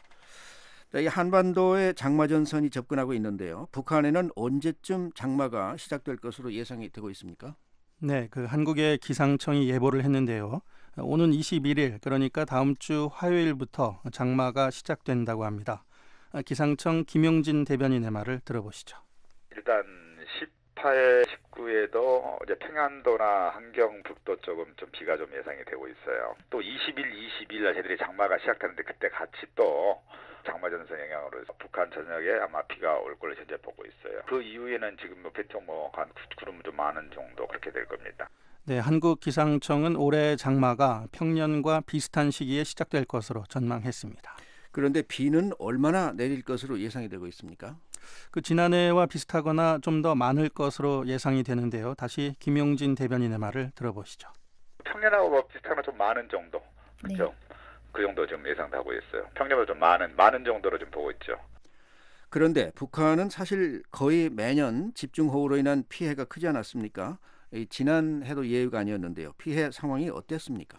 이 한반도에 장마 전선이 접근하고 있는데요. 북한에는 언제쯤 장마가 시작될 것으로 예상이 되고 있습니까? 네, 한국의 기상청이 예보를 했는데요. 오는 21일, 그러니까 다음 주 화요일부터 장마가 시작된다고 합니다. 기상청 김용진 대변인의 말을 들어보시죠. 일단 18, 19에도 이제 평안도나 함경북도 쪽은 좀 비가 좀 예상이 되고 있어요. 또 20일, 22일 날 애들이 장마가 시작하는데 그때 같이 또 장마 전선 영향으로 북한 전역에 아마 비가 올 걸로 현재 보고 있어요. 그 이후에는 지금 보통 한 구름 좀 많은 정도 그렇게 될 겁니다. 네, 한국기상청은 올해 장마가 평년과 비슷한 시기에 시작될 것으로 전망했습니다. 그런데 비는 얼마나 내릴 것으로 예상이 되고 있습니까? 지난해와 비슷하거나 좀 더 많을 것으로 예상이 되는데요. 다시 김용진 대변인의 말을 들어보시죠. 평년하고 비슷하거나 좀 많은 정도, 그렇죠? 네. 그 정도 좀 예상하고 있어요. 평년보다 좀 많은 정도로 좀 보고 있죠. 그런데 북한은 사실 거의 매년 집중호우로 인한 피해가 크지 않았습니까? 지난해도 예외가 아니었는데요. 피해 상황이 어땠습니까?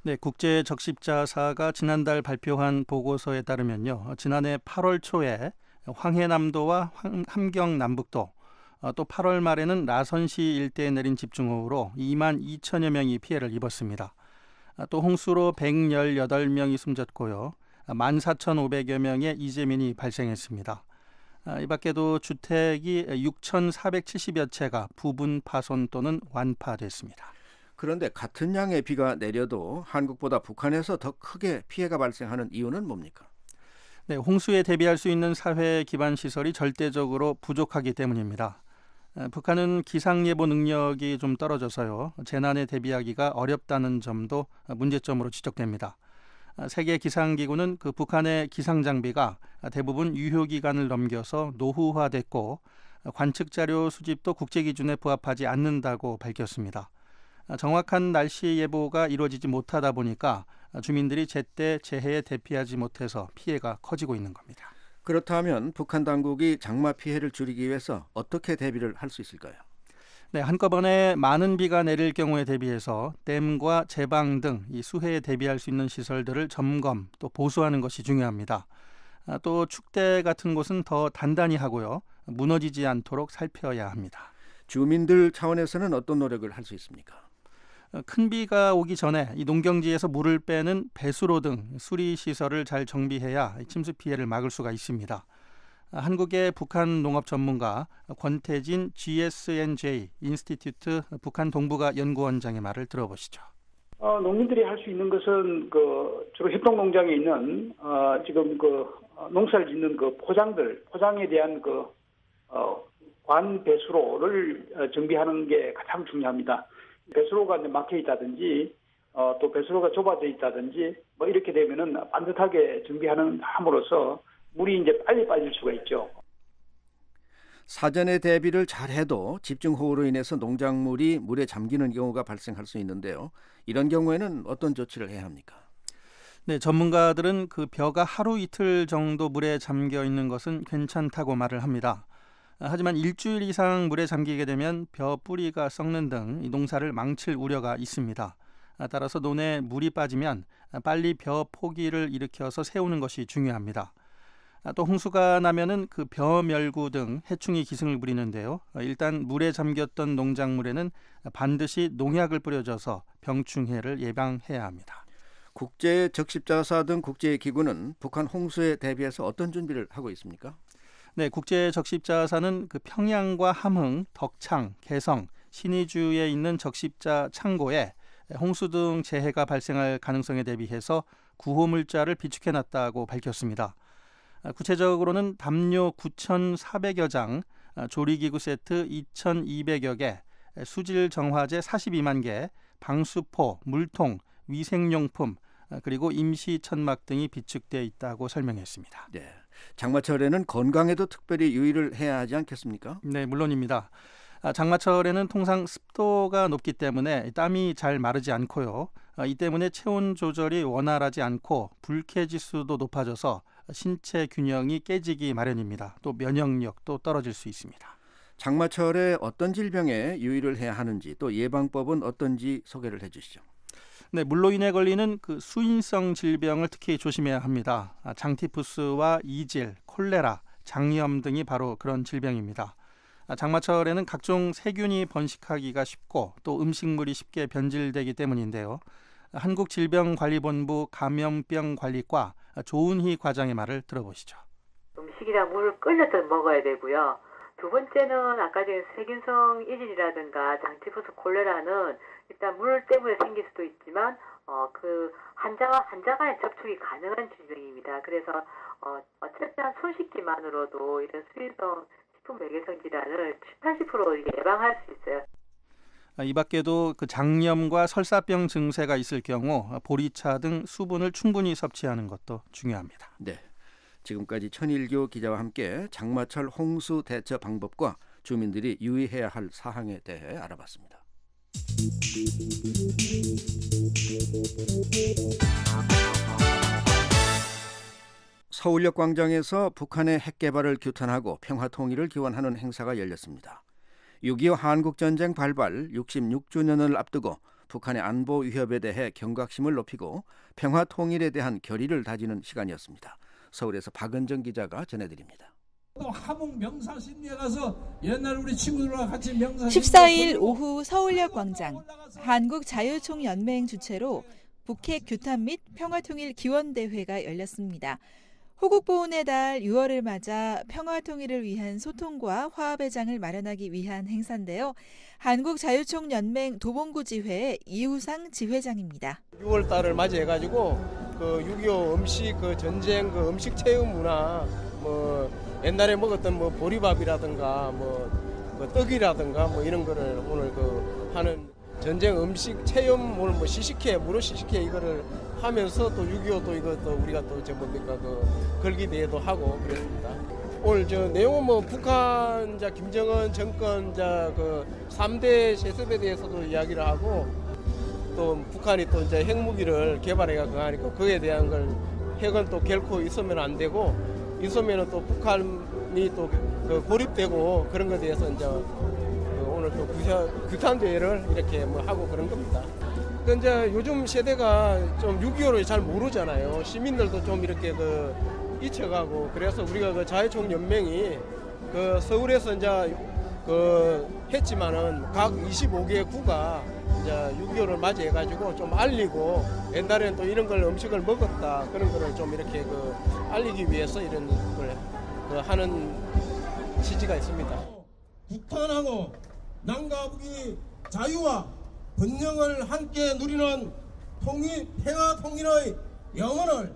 네, 국제적십자사가 지난달 발표한 보고서에 따르면요. 지난해 8월 초에 황해남도와 함경 남북도, 또 8월 말에는 라선시 일대에 내린 집중호우로 2만 2천여 명이 피해를 입었습니다. 또 홍수로 118명이 숨졌고요. 14,500여 명의 이재민이 발생했습니다. 이 밖에도 주택이 6,470여 채가 부분 파손 또는 완파됐습니다. 그런데 같은 양의 비가 내려도 한국보다 북한에서 더 크게 피해가 발생하는 이유는 뭡니까? 네, 홍수에 대비할 수 있는 사회 기반 시설이 절대적으로 부족하기 때문입니다. 북한은 기상예보 능력이 좀 떨어져서요. 재난에 대비하기가 어렵다는 점도 문제점으로 지적됩니다. 세계 기상기구는 북한의 기상 장비가 대부분 유효 기간을 넘겨서 노후화됐고 관측 자료 수집도 국제 기준에 부합하지 않는다고 밝혔습니다. 정확한 날씨 예보가 이루어지지 못하다 보니까 주민들이 제때 재해에 대피하지 못해서 피해가 커지고 있는 겁니다. 그렇다면 북한 당국이 장마 피해를 줄이기 위해서 어떻게 대비를 할 수 있을까요? 네, 한꺼번에 많은 비가 내릴 경우에 대비해서 댐과 제방 등 이 수해에 대비할 수 있는 시설들을 점검 또 보수하는 것이 중요합니다. 또 축대 같은 곳은 더 단단히 하고요. 무너지지 않도록 살펴야 합니다. 주민들 차원에서는 어떤 노력을 할 수 있습니까? 큰 비가 오기 전에 이 농경지에서 물을 빼는 배수로 등 수리 시설을 잘 정비해야 침수 피해를 막을 수가 있습니다. 한국의 북한 농업 전문가 권태진 GSNJ 인스티튜트 북한 동북아 연구원장의 말을 들어보시죠. 농민들이 할 수 있는 것은 주로 협동농장에 있는 지금 농사를 짓는 포장에 대한 관 배수로를 정비하는 게 가장 중요합니다. 배수로가 막혀 있다든지 또 배수로가 좁아져 있다든지 이렇게 되면은 반듯하게 함으로써 물이 이제 빨리 빠질 수가 있죠. 사전에 대비를 잘해도 집중호우로 인해서 농작물이 물에 잠기는 경우가 발생할 수 있는데요. 이런 경우에는 어떤 조치를 해야 합니까? 네, 전문가들은 벼가 하루 이틀 정도 물에 잠겨 있는 것은 괜찮다고 말을 합니다. 하지만 일주일 이상 물에 잠기게 되면 벼 뿌리가 썩는 등 농사를 망칠 우려가 있습니다. 따라서 논에 물이 빠지면 빨리 벼 포기를 일으켜서 세우는 것이 중요합니다. 또 홍수가 나면은 벼멸구 등 해충이 기승을 부리는데요. 일단 물에 잠겼던 농작물에는 반드시 농약을 뿌려줘서 병충해를 예방해야 합니다. 국제적십자사 등 국제기구는 북한 홍수에 대비해서 어떤 준비를 하고 있습니까? 네, 국제적십자사는 평양과 함흥, 덕창, 개성, 신의주에 있는 적십자 창고에 홍수 등 재해가 발생할 가능성에 대비해서 구호물자를 비축해놨다고 밝혔습니다. 구체적으로는 담요 9,400여 장, 조리기구 세트 2,200여 개, 수질 정화제 42만 개, 방수포, 물통, 위생용품, 그리고 임시 천막 등이 비축되어 있다고 설명했습니다. 네, 장마철에는 건강에도 특별히 유의를 해야 하지 않겠습니까? 네, 물론입니다. 장마철에는 통상 습도가 높기 때문에 땀이 잘 마르지 않고요. 이 때문에 체온 조절이 원활하지 않고 불쾌지수도 높아져서 신체 균형이 깨지기 마련입니다. 또 면역력도 떨어질 수 있습니다. 장마철에 어떤 질병에 유의를 해야 하는지 또 예방법은 어떤지 소개를 해주시죠. 네, 물로 인해 걸리는 수인성 질병을 특히 조심해야 합니다. 장티푸스와 이질, 콜레라, 장염 등이 바로 그런 질병입니다. 장마철에는 각종 세균이 번식하기가 쉽고 또 음식물이 쉽게 변질되기 때문인데요. 한국질병관리본부 감염병관리과 조은희 과장의 말을 들어보시죠. 음식이랑 물을 끓여서 먹어야 되고요. 두 번째는 아까 전에 세균성 이질이라든가 장티푸스 콜레라는 일단 물 때문에 생길 수도 있지만 그 환자와 환자 간의 접촉이 가능한 질병입니다. 그래서 철저한 손 씻기만으로도 이런 수의성 식품 매개성 질환을 70-80% 예방할 수 있어요. 이 밖에도 그 장염과 설사병 증세가 있을 경우 보리차 등 수분을 충분히 섭취하는 것도 중요합니다. 네, 지금까지 천일교 기자와 함께 장마철 홍수 대처 방법과 주민들이 유의해야 할 사항에 대해 알아봤습니다. 서울역 광장에서 북한의 핵 개발을 규탄하고 평화 통일을 기원하는 행사가 열렸습니다. 6.25 한국전쟁 발발 66주년을 앞두고 북한의 안보 위협에 대해 경각심을 높이고 평화 통일에 대한 결의를 다지는 시간이었습니다. 서울에서 박은정 기자가 전해드립니다. 또 함흥 명사심리에 가서 옛날 우리 친구들과 같이 명사 14일 오후 서울역 광장 한국자유총연맹 주최로 북핵 규탄 및 평화통일 기원대회가 열렸습니다. 호국보훈의 달 6월을 맞아 평화통일을 위한 소통과 화합의 장을 마련하기 위한 행사인데요. 한국자유총연맹 도봉구지회의 이우상 지회장입니다. 6월 달을 맞이해가지고 그 6.25 음식 그 전쟁 그 음식 체험 문화 뭐 옛날에 먹었던 뭐 보리밥이라든가 뭐 떡이라든가 뭐 이런 거를 오늘 그 하는 전쟁 음식 체험 오늘 뭐 시식회 무료 시식회 이거를 하면서 또 6.25 또 이거 또 우리가 또 저 뭡니까 그 걸기 대회도 하고 그랬습니다. 오늘 저 내용은 뭐 북한 자 김정은 정권 자 그 3대 세습에 대해서도 이야기를 하고 또 북한이 또 이제 핵무기를 개발해가 하니까 그에 대한 걸 핵은 또 결코 있으면 안 되고 있으면은 또 북한이 또 그 고립되고 그런 것에 대해서 이제 오늘 또 규탄 대회를 이렇게 뭐 하고 그런 겁니다. 이제 요즘 세대가 좀 6.25를 잘 모르잖아요. 시민들도 좀 이렇게 그 잊혀가고 그래서 우리가 그 자유총연맹이 그 서울에서 이제 그 했지만은 각 25개 구가 이제 6.25를 맞이해가지고 좀 알리고 옛날에는 또 이런 걸 음식을 먹었다 그런 거를 좀 이렇게 그 알리기 위해서 이런 걸 그 하는 취지가 있습니다. 북한하고 남과 북이 자유와 번영을 함께 누리는 평화 통일의 영원을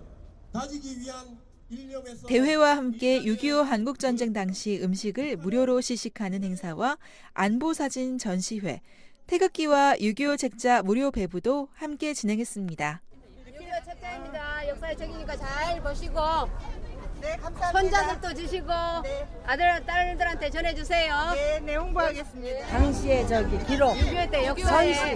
다지기 위한 일념에서 대회와 함께 6.25 한국전쟁 당시 음식을 무료로 시식하는 행사와 안보사진 전시회, 태극기와 6.25 책자 무료 배부도 함께 진행했습니다. 6.25 책자입니다. 역사의 책이니까 잘 보시고 네, 감사합니다. 손자들도 주시고 네. 아들, 딸들한테 전해주세요. 네, 홍보하겠습니다. 당시의 저기 기록, 6.25 때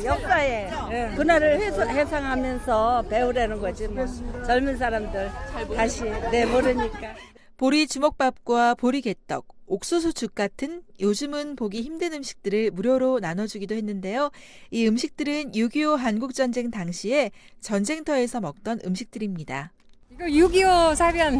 역사에 네. 그날을 회상하면서 배우라는 거지 뭐. 젊은 사람들 다시 모르니까. 보리 주먹밥과 보리개떡, 옥수수죽 같은 요즘은 보기 힘든 음식들을 무료로 나눠주기도 했는데요. 이 음식들은 6.25 한국전쟁 당시에 전쟁터에서 먹던 음식들입니다. 이거 6.25 사변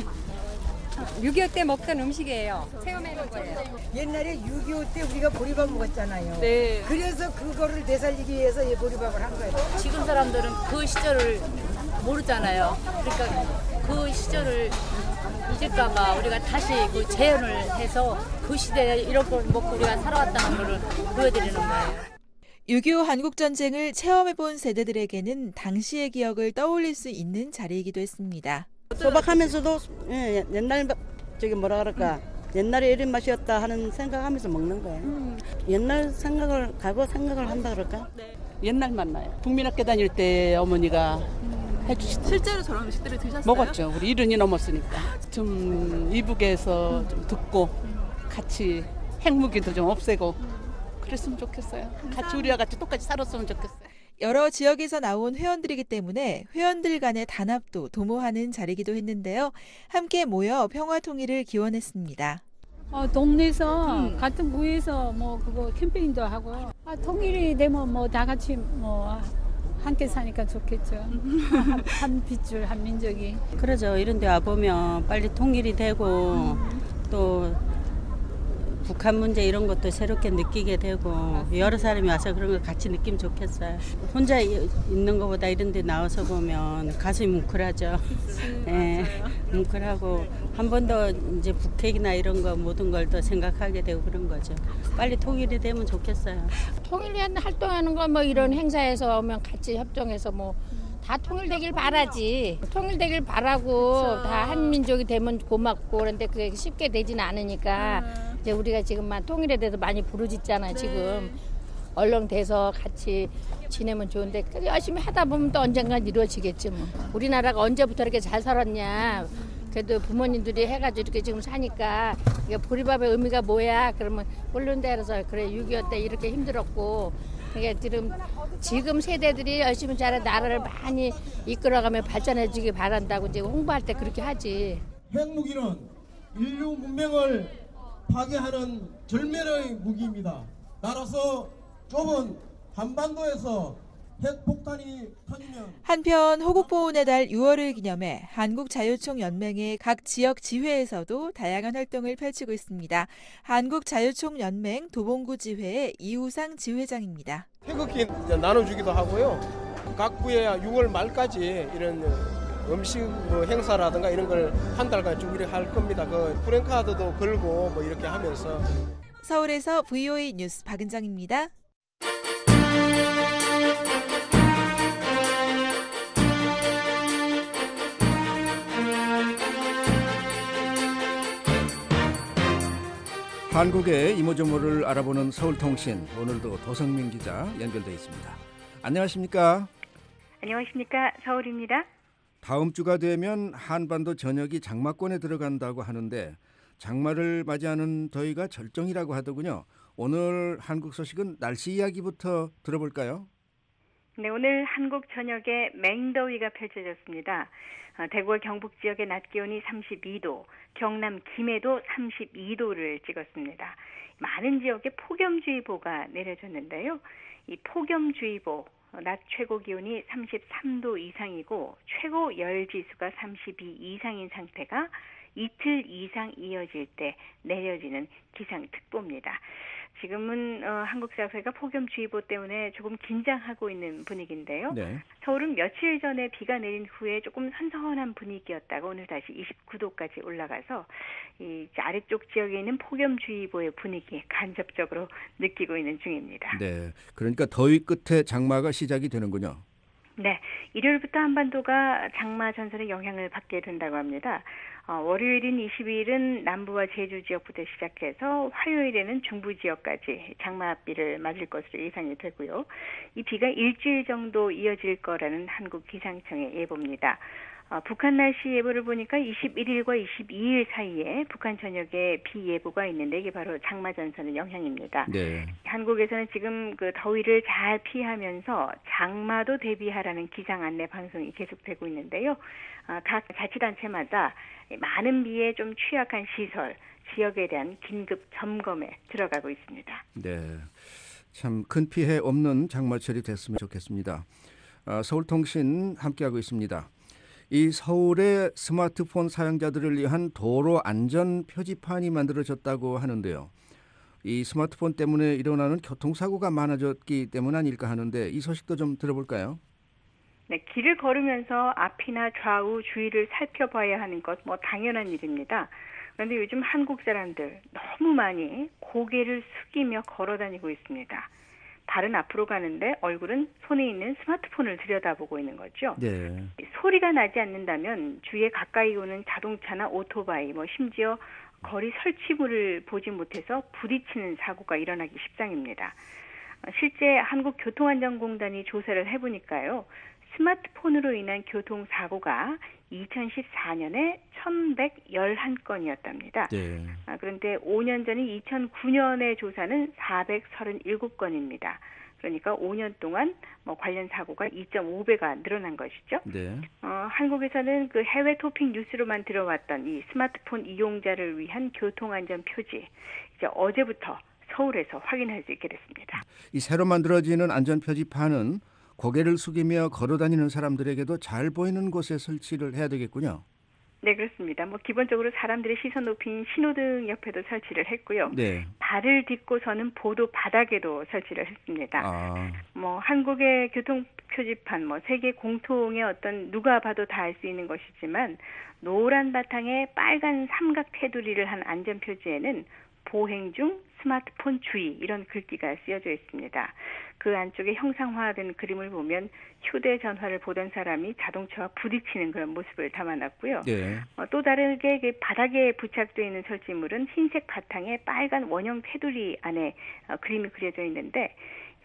6.25 때 먹던 음식이에요. 체험해본 거예요. 옛날에 6.25 때 우리가 보리밥 먹었잖아요. 네. 그래서 그거를 되살리기 위해서 이 보리밥을 한 거예요. 지금 사람들은 그 시절을 모르잖아요. 그러니까 그 시절을 잊을까봐 우리가 다시 그 재현을 해서 그 시대에 이런 걸 먹고 우리가 살아왔다는 걸 보여드리는 거예요. 6.25 한국전쟁을 체험해본 세대들에게는 당시의 기억을 떠올릴 수 있는 자리이기도 했습니다. 소박하면서도 옛날 저기 뭐라 그럴까 옛날에 이런 맛이었다 하는 생각하면서 먹는 거예요. 옛날 생각을 과거 생각을 한다 그럴까? 네. 옛날 맛나요. 국민학교 다닐 때 어머니가 해주시던. 실제로 저런 음식들을 드셨어요? 먹었죠. 우리 1년이 넘었으니까. 좀 이북에서 좀 듣고 같이 핵무기도 좀 없애고 그랬으면 좋겠어요. 같이 우리와 같이 똑같이 살았으면 좋겠어요. 여러 지역에서 나온 회원들이기 때문에 회원들 간의 단합도 도모하는 자리이기도 했는데요. 함께 모여 평화 통일을 기원했습니다. 동네에서 같은 구에서 뭐 그거 캠페인도 하고 통일이 되면 뭐 다 같이 뭐 함께 사니까 좋겠죠. 한 핏줄 한 민족이. 그러죠. 이런 데 와 보면 빨리 통일이 되고 또 북한 문제 이런 것도 새롭게 느끼게 되고 여러 사람이 와서 그런 걸 같이 느끼면 좋겠어요. 혼자 있는 것보다 이런 데 나와서 보면 가슴이 뭉클하죠. 네, 뭉클하고 한 번 더 이제 북핵이나 이런 거 모든 걸 더 생각하게 되고 그런 거죠. 빨리 통일이 되면 좋겠어요. 통일이 활동하는 거 뭐 이런 행사에서 오면 같이 협정해서 뭐 다 통일되길 바라지. 통일되길 바라고 그렇죠. 다 한민족이 되면 고맙고 그런데 그게 쉽게 되지는 않으니까 이제 우리가 지금만 통일에 대해서 많이 부르짖잖아요. 네. 지금 얼른 돼서 같이 지내면 좋은데 열심히 하다 보면 또 언젠간 이루어지겠지 뭐. 우리나라가 언제부터 이렇게 잘 살았냐. 그래도 부모님들이 해가지고 이렇게 지금 사니까 이게 보리밥의 의미가 뭐야? 그러면 모르는데 그래서 그래 6.25 때 이렇게 힘들었고 이게 지금 세대들이 열심히 잘 나라를 많이 이끌어가며 발전해주기 바란다고 이제 홍보할 때 그렇게 하지. 핵무기는 인류 문명을 파괴하는 절멸의 무기입니다. 따라서 좁은 한반도에서 핵폭탄이 터지면 한편 호국보훈의 달 6월을 기념해 한국자유총연맹의 각 지역 지회에서도 다양한 활동을 펼치고 있습니다. 한국자유총연맹 도봉구 지회의 이우상 지회장입니다. 태극기 나눠주기도 하고요. 각 구에 6월 말까지 이런 음식 뭐 행사라든가 이런 걸 한 달간 쭉 이렇게 할 겁니다. 그 프랜카드도 걸고 뭐 이렇게 하면서. 서울에서 VOA 뉴스 박은정입니다. 한국의 이모저모를 알아보는 서울통신, 오늘도 도성민 기자 연결돼 있습니다. 안녕하십니까? 안녕하십니까? 서울입니다. 다음 주가 되면 한반도 전역이 장마권에 들어간다고 하는데 장마를 맞이하는 더위가 절정이라고 하더군요. 오늘 한국 소식은 날씨 이야기부터 들어볼까요? 네, 오늘 한국 전역에 맹더위가 펼쳐졌습니다. 대구와 경북 지역의 낮 기온이 32도, 경남 김해도 32도를 찍었습니다. 많은 지역에 폭염주의보가 내려졌는데요. 이 폭염주의보, 낮 최고 기온이 33도 이상이고 최고 열지수가 32 이상인 상태가 이틀 이상 이어질 때 내려지는 기상특보입니다. 지금은 한국 사회가 폭염주의보 때문에 조금 긴장하고 있는 분위기인데요. 네. 서울은 며칠 전에 비가 내린 후에 조금 선선한 분위기였다가 오늘 다시 29도까지 올라가서 이 아래쪽 지역에 있는 폭염주의보의 분위기 간접적으로 느끼고 있는 중입니다. 네, 그러니까 더위 끝에 장마가 시작이 되는군요. 네, 일요일부터 한반도가 장마 전선의 영향을 받게 된다고 합니다. 월요일인 22일은 남부와 제주 지역부터 시작해서 화요일에는 중부 지역까지 장마비를 맞을 것으로 예상이 되고요. 이 비가 일주일 정도 이어질 거라는 한국 기상청의 예보입니다. 북한 날씨 예보를 보니까 21일과 22일 사이에 북한 전역에 비 예보가 있는데 이게 바로 장마 전선의 영향입니다. 네. 한국에서는 지금 그 더위를 잘 피하면서 장마도 대비하라는 기상 안내 방송이 계속되고 있는데요. 각 자치단체마다 많은 비에 좀 취약한 시설, 지역에 대한 긴급 점검에 들어가고 있습니다. 네, 참 큰 피해 없는 장마철이 됐으면 좋겠습니다. 서울통신 함께하고 있습니다. 이 서울의 스마트폰 사용자들을 위한 도로 안전 표지판이 만들어졌다고 하는데요. 이 스마트폰 때문에 일어나는 교통사고가 많아졌기 때문 아닐까 하는데 이 소식도 좀 들어볼까요? 네, 길을 걸으면서 앞이나 좌우 주위를 살펴봐야 하는 것 뭐 당연한 일입니다. 그런데 요즘 한국 사람들 너무 많이 고개를 숙이며 걸어 다니고 있습니다. 발은 앞으로 가는데 얼굴은 손에 있는 스마트폰을 들여다보고 있는 거죠. 네. 소리가 나지 않는다면 주위에 가까이 오는 자동차나 오토바이, 뭐 심지어 거리 설치물을 보지 못해서 부딪히는 사고가 일어나기 십상입니다. 실제 한국교통안전공단이 조사를 해보니까요. 스마트폰으로 인한 교통사고가 2014년에 1,111건이었답니다. 네. 그런데 5년 전인 2009년의 조사는 437건입니다. 그러니까 5년 동안 관련 사고가 2.5배가 늘어난 것이죠. 네. 한국에서는 그 해외 토픽 뉴스로만 들어왔던 이 스마트폰 이용자를 위한 교통안전 표지, 이제 어제부터 서울에서 확인할 수 있게 됐습니다. 이 새로 만들어지는 안전 표지판은 고개를 숙이며 걸어다니는 사람들에게도 잘 보이는 곳에 설치를 해야 되겠군요. 네, 그렇습니다. 뭐 기본적으로 사람들의 시선 높인 신호등 옆에도 설치를 했고요. 네. 발을 딛고서는 보도 바닥에도 설치를 했습니다. 아. 뭐 한국의 교통 표지판, 뭐 세계 공통의 어떤 누가 봐도 다 알 수 있는 것이지만 노란 바탕에 빨간 삼각 테두리를 한 안전 표지에는 보행 중 스마트폰 주의 이런 글귀가 쓰여져 있습니다. 그 안쪽에 형상화된 그림을 보면 휴대전화를 보던 사람이 자동차와 부딪히는 그런 모습을 담아놨고요. 네. 또 다르게 바닥에 부착되어 있는 설치물은 흰색 바탕에 빨간 원형 테두리 안에 그림이 그려져 있는데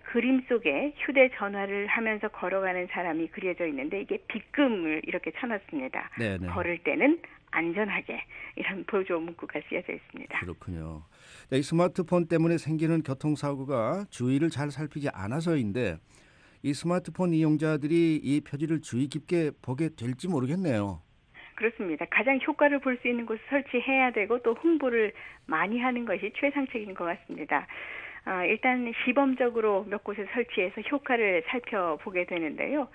그림 속에 휴대전화를 하면서 걸어가는 사람이 그려져 있는데 이게 빗금을 이렇게 쳐놨습니다. 네네. 걸을 때는 안전하게 이런 보조 문구가 쓰여져 있습니다. 그렇군요. 이 스마트폰 때문에 생기는 교통사고가 주의를 잘 살피지 않아서인데 이 스마트폰 이용자들이 이 표지를 주의 깊게 보게 될지 모르겠네요. 그렇습니다. 가장 효과를 볼 수 있는 곳을 설치해야 되고 또 홍보를 많이 하는 것이 최상책인 것 같습니다. 일단 시범적으로 몇 곳에 설치해서 효과를 살펴보게 되는데요.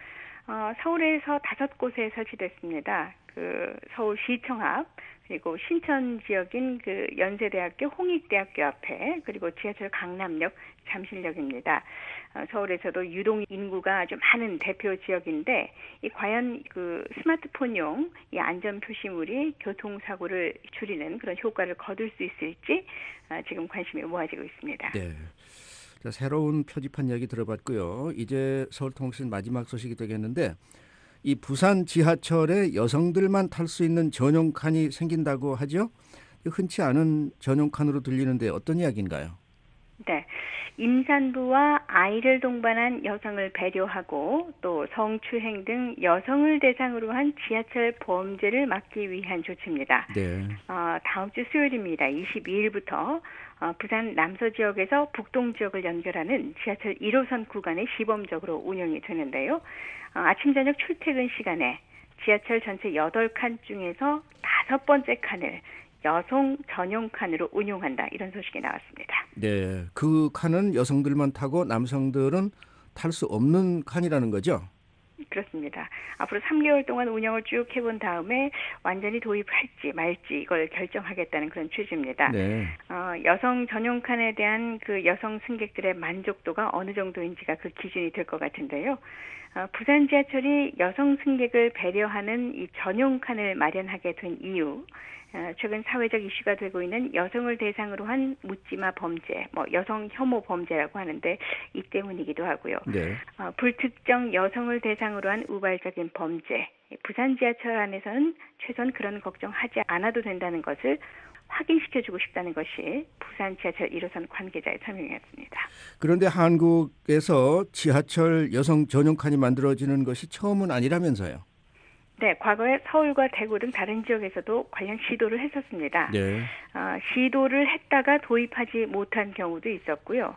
서울에서 5곳에 설치됐습니다. 그 서울시청 앞, 그리고 신천 지역인 그 연세대학교 홍익대학교 앞에, 그리고 지하철 강남역 잠실역입니다. 서울에서도 유동 인구가 아주 많은 대표 지역인데, 과연 그 스마트폰용 이 안전 표시물이 교통사고를 줄이는 그런 효과를 거둘 수 있을지 지금 관심이 모아지고 있습니다. 네. 자, 새로운 표지판 이야기 들어봤고요. 이제 서울통신 마지막 소식이 되겠는데 이 부산 지하철에 여성들만 탈 수 있는 전용 칸이 생긴다고 하죠? 흔치 않은 전용 칸으로 들리는데 어떤 이야기인가요? 네. 임산부와 아이를 동반한 여성을 배려하고 또 성추행 등 여성을 대상으로 한 지하철 범죄를 막기 위한 조치입니다. 네. 다음 주 수요일입니다. 22일부터 부산 남서 지역에서 북동 지역을 연결하는 지하철 1호선 구간에 시범적으로 운영이 되는데요. 아침 저녁 출퇴근 시간에 지하철 전체 8칸 중에서 5번째 칸을 여성 전용 칸으로 운용한다. 이런 소식이 나왔습니다. 네, 그 칸은 여성들만 타고 남성들은 탈 수 없는 칸이라는 거죠? 그렇습니다. 앞으로 3개월 동안 운영을 쭉 해본 다음에 완전히 도입할지 말지 이걸 결정하겠다는 그런 취지입니다. 네. 여성 전용 칸에 대한 그 여성 승객들의 만족도가 어느 정도인지가 그 기준이 될 것 같은데요. 부산 지하철이 여성 승객을 배려하는 이 전용 칸을 마련하게 된 이유, 최근 사회적 이슈가 되고 있는 여성을 대상으로 한 묻지마 범죄, 여성 혐오 범죄라고 하는데 이 때문이기도 하고요. 네. 불특정 여성을 대상으로 한 우발적인 범죄, 부산 지하철 안에서는 최소한 그런 걱정하지 않아도 된다는 것을 확인시켜주고 싶다는 것이 부산 지하철 1호선 관계자의 설명이었습니다. 그런데 한국에서 지하철 여성 전용 칸이 만들어지는 것이 처음은 아니라면서요? 네, 과거에 서울과 대구 등 다른 지역에서도 관련 시도를 했었습니다. 네. 시도를 했다가 도입하지 못한 경우도 있었고요.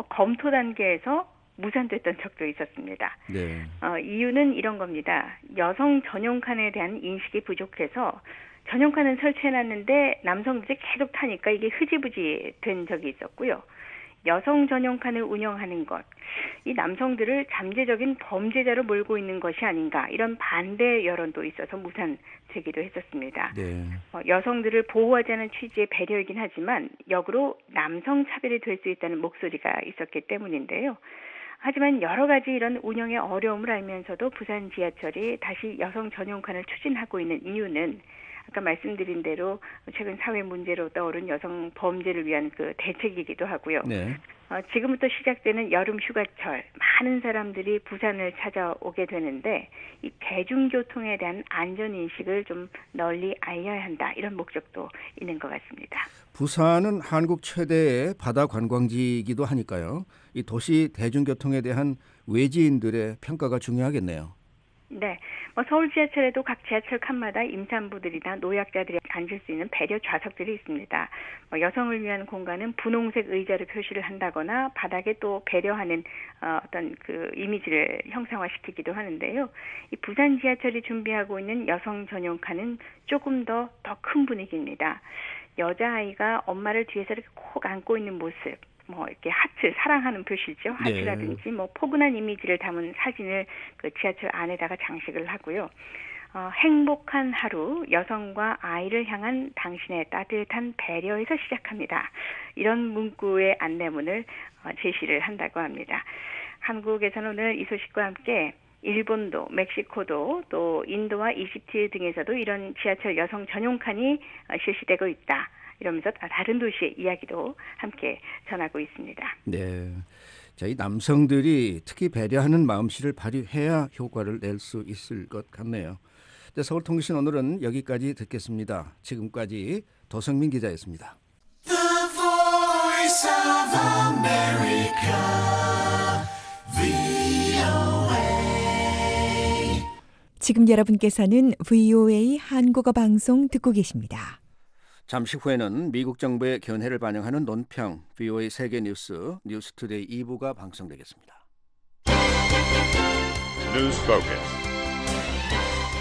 검토 단계에서 무산됐던 적도 있었습니다. 네. 이유는 이런 겁니다. 여성 전용 칸에 대한 인식이 부족해서 전용 칸은 설치해놨는데 남성들이 계속 타니까 이게 흐지부지 된 적이 있었고요. 여성 전용 칸을 운영하는 것, 이 남성들을 잠재적인 범죄자로 몰고 있는 것이 아닌가 이런 반대 여론도 있어서 무산되기도 했었습니다. 네. 여성들을 보호하자는 취지의 배려이긴 하지만 역으로 남성 차별이 될 수 있다는 목소리가 있었기 때문인데요. 하지만 여러 가지 이런 운영의 어려움을 알면서도 부산 지하철이 다시 여성 전용 칸을 추진하고 있는 이유는 아까 말씀드린 대로 최근 사회 문제로 떠오른 여성 범죄를 위한 그 대책이기도 하고요. 네. 지금부터 시작되는 여름 휴가철 많은 사람들이 부산을 찾아오게 되는데 이 대중교통에 대한 안전인식을 좀 널리 알려야 한다. 이런 목적도 있는 것 같습니다. 부산은 한국 최대의 바다 관광지이기도 하니까요. 이 도시 대중교통에 대한 외지인들의 평가가 중요하겠네요. 네, 서울 지하철에도 각 지하철 칸마다 임산부들이나 노약자들이 앉을 수 있는 배려 좌석들이 있습니다. 여성을 위한 공간은 분홍색 의자를 표시를 한다거나 바닥에 또 배려하는 어떤 그 이미지를 형상화시키기도 하는데요. 이 부산 지하철이 준비하고 있는 여성 전용 칸은 조금 더 큰 분위기입니다. 여자아이가 엄마를 뒤에서 이렇게 콕 안고 있는 모습, 이렇게 하트, 사랑하는 표시죠. 하트라든지 포근한 이미지를 담은 사진을 그 지하철 안에다가 장식을 하고요. 행복한 하루, 여성과 아이를 향한 당신의 따뜻한 배려에서 시작합니다. 이런 문구의 안내문을 제시를 한다고 합니다. 한국에서는 오늘 이 소식과 함께 일본도, 멕시코도, 또 인도와 이집트 등에서도 이런 지하철 여성 전용 칸이 실시되고 있다. 이러면서 다른 도시의 이야기도 함께 전하고 있습니다. 네. 자, 이 남성들이 특히 배려하는 마음씨를 발휘해야 효과를 낼 수 있을 것 같네요. 네, 서울통신 오늘은 여기까지 듣겠습니다. 지금까지 도성민 기자였습니다. The Voice of America, VOA. 지금 여러분께서는 VOA 한국어 방송 듣고 계십니다. 잠시 후에는 미국 정부의 견해를 반영하는 논평 VOA 세계 뉴스 뉴스투데이 2부가 방송되겠습니다. 뉴스 포커스.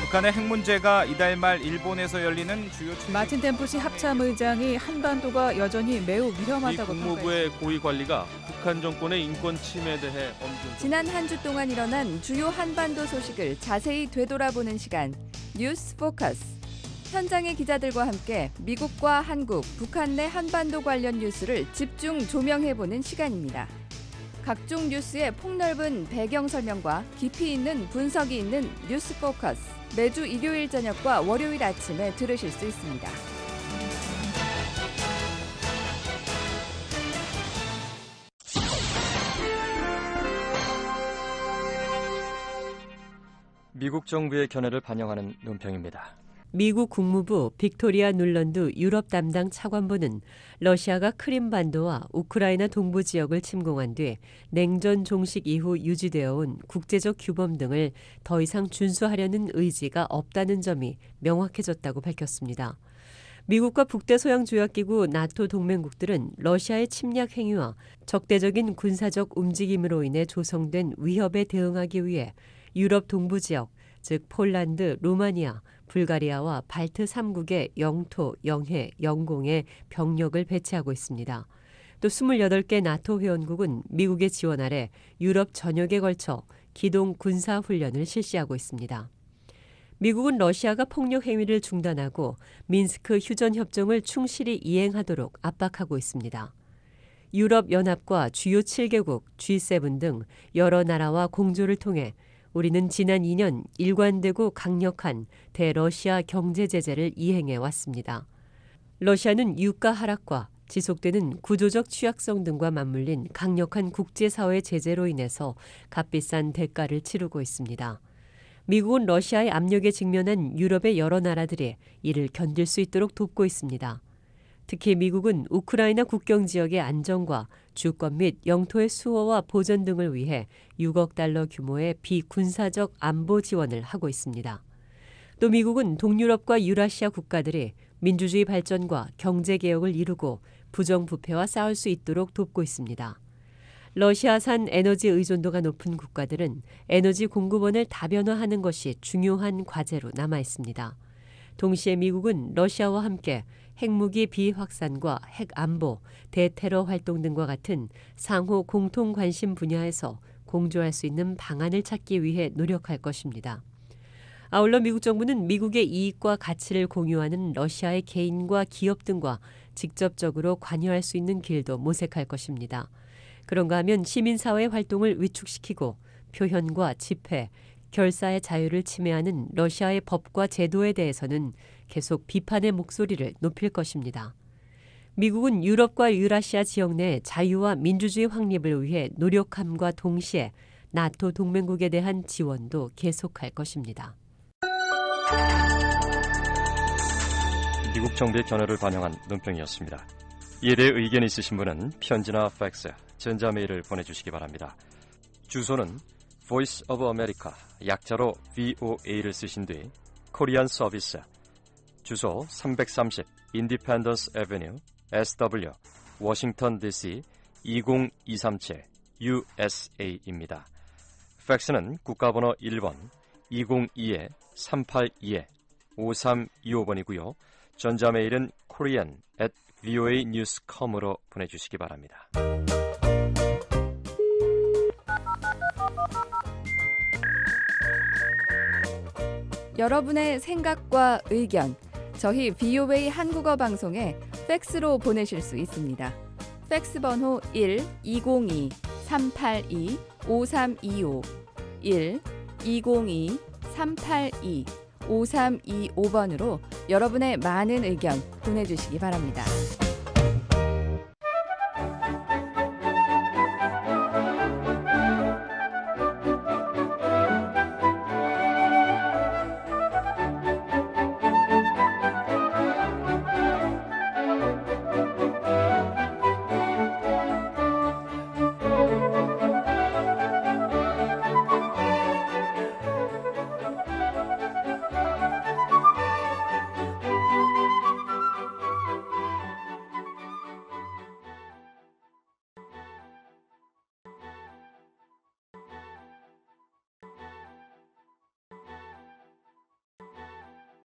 북한의 핵 문제가 이달 말 일본에서 열리는 주요 마틴 템프시 합참의장이 한반도가 여전히 매우 위험하다고 미 국무부의 고위 관리가 북한 정권의 인권 침해에 대해 지난 한 주 동안 일어난 주요 한반도 소식을 자세히 되돌아보는 시간 뉴스 포커스. 현장의 기자들과 함께 미국과 한국, 북한 내 한반도 관련 뉴스를 집중 조명해보는 시간입니다. 각종 뉴스의 폭넓은 배경 설명과 깊이 있는 분석이 있는 뉴스 포커스. 매주 일요일 저녁과 월요일 아침에 들으실 수 있습니다. 미국 정부의 견해를 반영하는 논평입니다. 미국 국무부 빅토리아 눌런드 유럽 담당 차관보는 러시아가 크림반도와 우크라이나 동부 지역을 침공한 뒤 냉전 종식 이후 유지되어 온 국제적 규범 등을 더 이상 준수하려는 의지가 없다는 점이 명확해졌다고 밝혔습니다. 미국과 북대서양조약기구 나토 동맹국들은 러시아의 침략 행위와 적대적인 군사적 움직임으로 인해 조성된 위협에 대응하기 위해 유럽 동부 지역, 즉 폴란드, 루마니아, 불가리아와 발트 3국의 영토, 영해, 영공에 병력을 배치하고 있습니다. 또 28개 나토 회원국은 미국의 지원 아래 유럽 전역에 걸쳐 기동 군사 훈련을 실시하고 있습니다. 미국은 러시아가 폭력 행위를 중단하고 민스크 휴전 협정을 충실히 이행하도록 압박하고 있습니다. 유럽연합과 주요 7개국, G7 등 여러 나라와 공조를 통해 우리는 지난 2년 일관되고 강력한 대러시아 경제 제재를 이행해 왔습니다. 러시아는 유가 하락과 지속되는 구조적 취약성 등과 맞물린 강력한 국제사회 제재로 인해서 값비싼 대가를 치르고 있습니다. 미국은 러시아의 압력에 직면한 유럽의 여러 나라들이 이를 견딜 수 있도록 돕고 있습니다. 특히 미국은 우크라이나 국경 지역의 안정과 주권 및 영토의 수호와 보전 등을 위해 6억 달러 규모의 비군사적 안보 지원을 하고 있습니다. 또 미국은 동유럽과 유라시아 국가들이 민주주의 발전과 경제 개혁을 이루고 부정부패와 싸울 수 있도록 돕고 있습니다. 러시아산 에너지 의존도가 높은 국가들은 에너지 공급원을 다변화하는 것이 중요한 과제로 남아 있습니다. 동시에 미국은 러시아와 함께 핵무기 비확산과 핵안보, 대테러 활동 등과 같은 상호 공통 관심 분야에서 공조할 수 있는 방안을 찾기 위해 노력할 것입니다. 아울러 미국 정부는 미국의 이익과 가치를 공유하는 러시아의 개인과 기업 등과 직접적으로 관여할 수 있는 길도 모색할 것입니다. 그런가 하면 시민사회 활동을 위축시키고 표현과 집회, 결사의 자유를 침해하는 러시아의 법과 제도에 대해서는 계속 비판의 목소리를 높일 것입니다. 미국은 유럽과 유라시아 지역 내 자유와 민주주의 확립을 위해 노력함과 동시에 나토 동맹국에 대한 지원도 계속할 것입니다. 미국 정부의 견해를 반영한 논평이었습니다. 이에 대해 의견 있으신 분은 편지나 팩스, 전자메일을 보내주시기 바랍니다. 주소는 Voice of America, 약자로 VOA를 쓰신 뒤 코리안 서비스, 주소 330 Independence Avenue, SW, 워싱턴 DC 20237 USA입니다. 팩스는 국가번호 1번 202-382-5325번이고요. 전자메일은 korean@voanews.com으로 보내주시기 바랍니다. 여러분의 생각과 의견, 저희 VOA 한국어 방송에 팩스로 보내실 수 있습니다. 팩스 번호 1-202-382-5325 1-202-382-5325번으로 여러분의 많은 의견 보내주시기 바랍니다.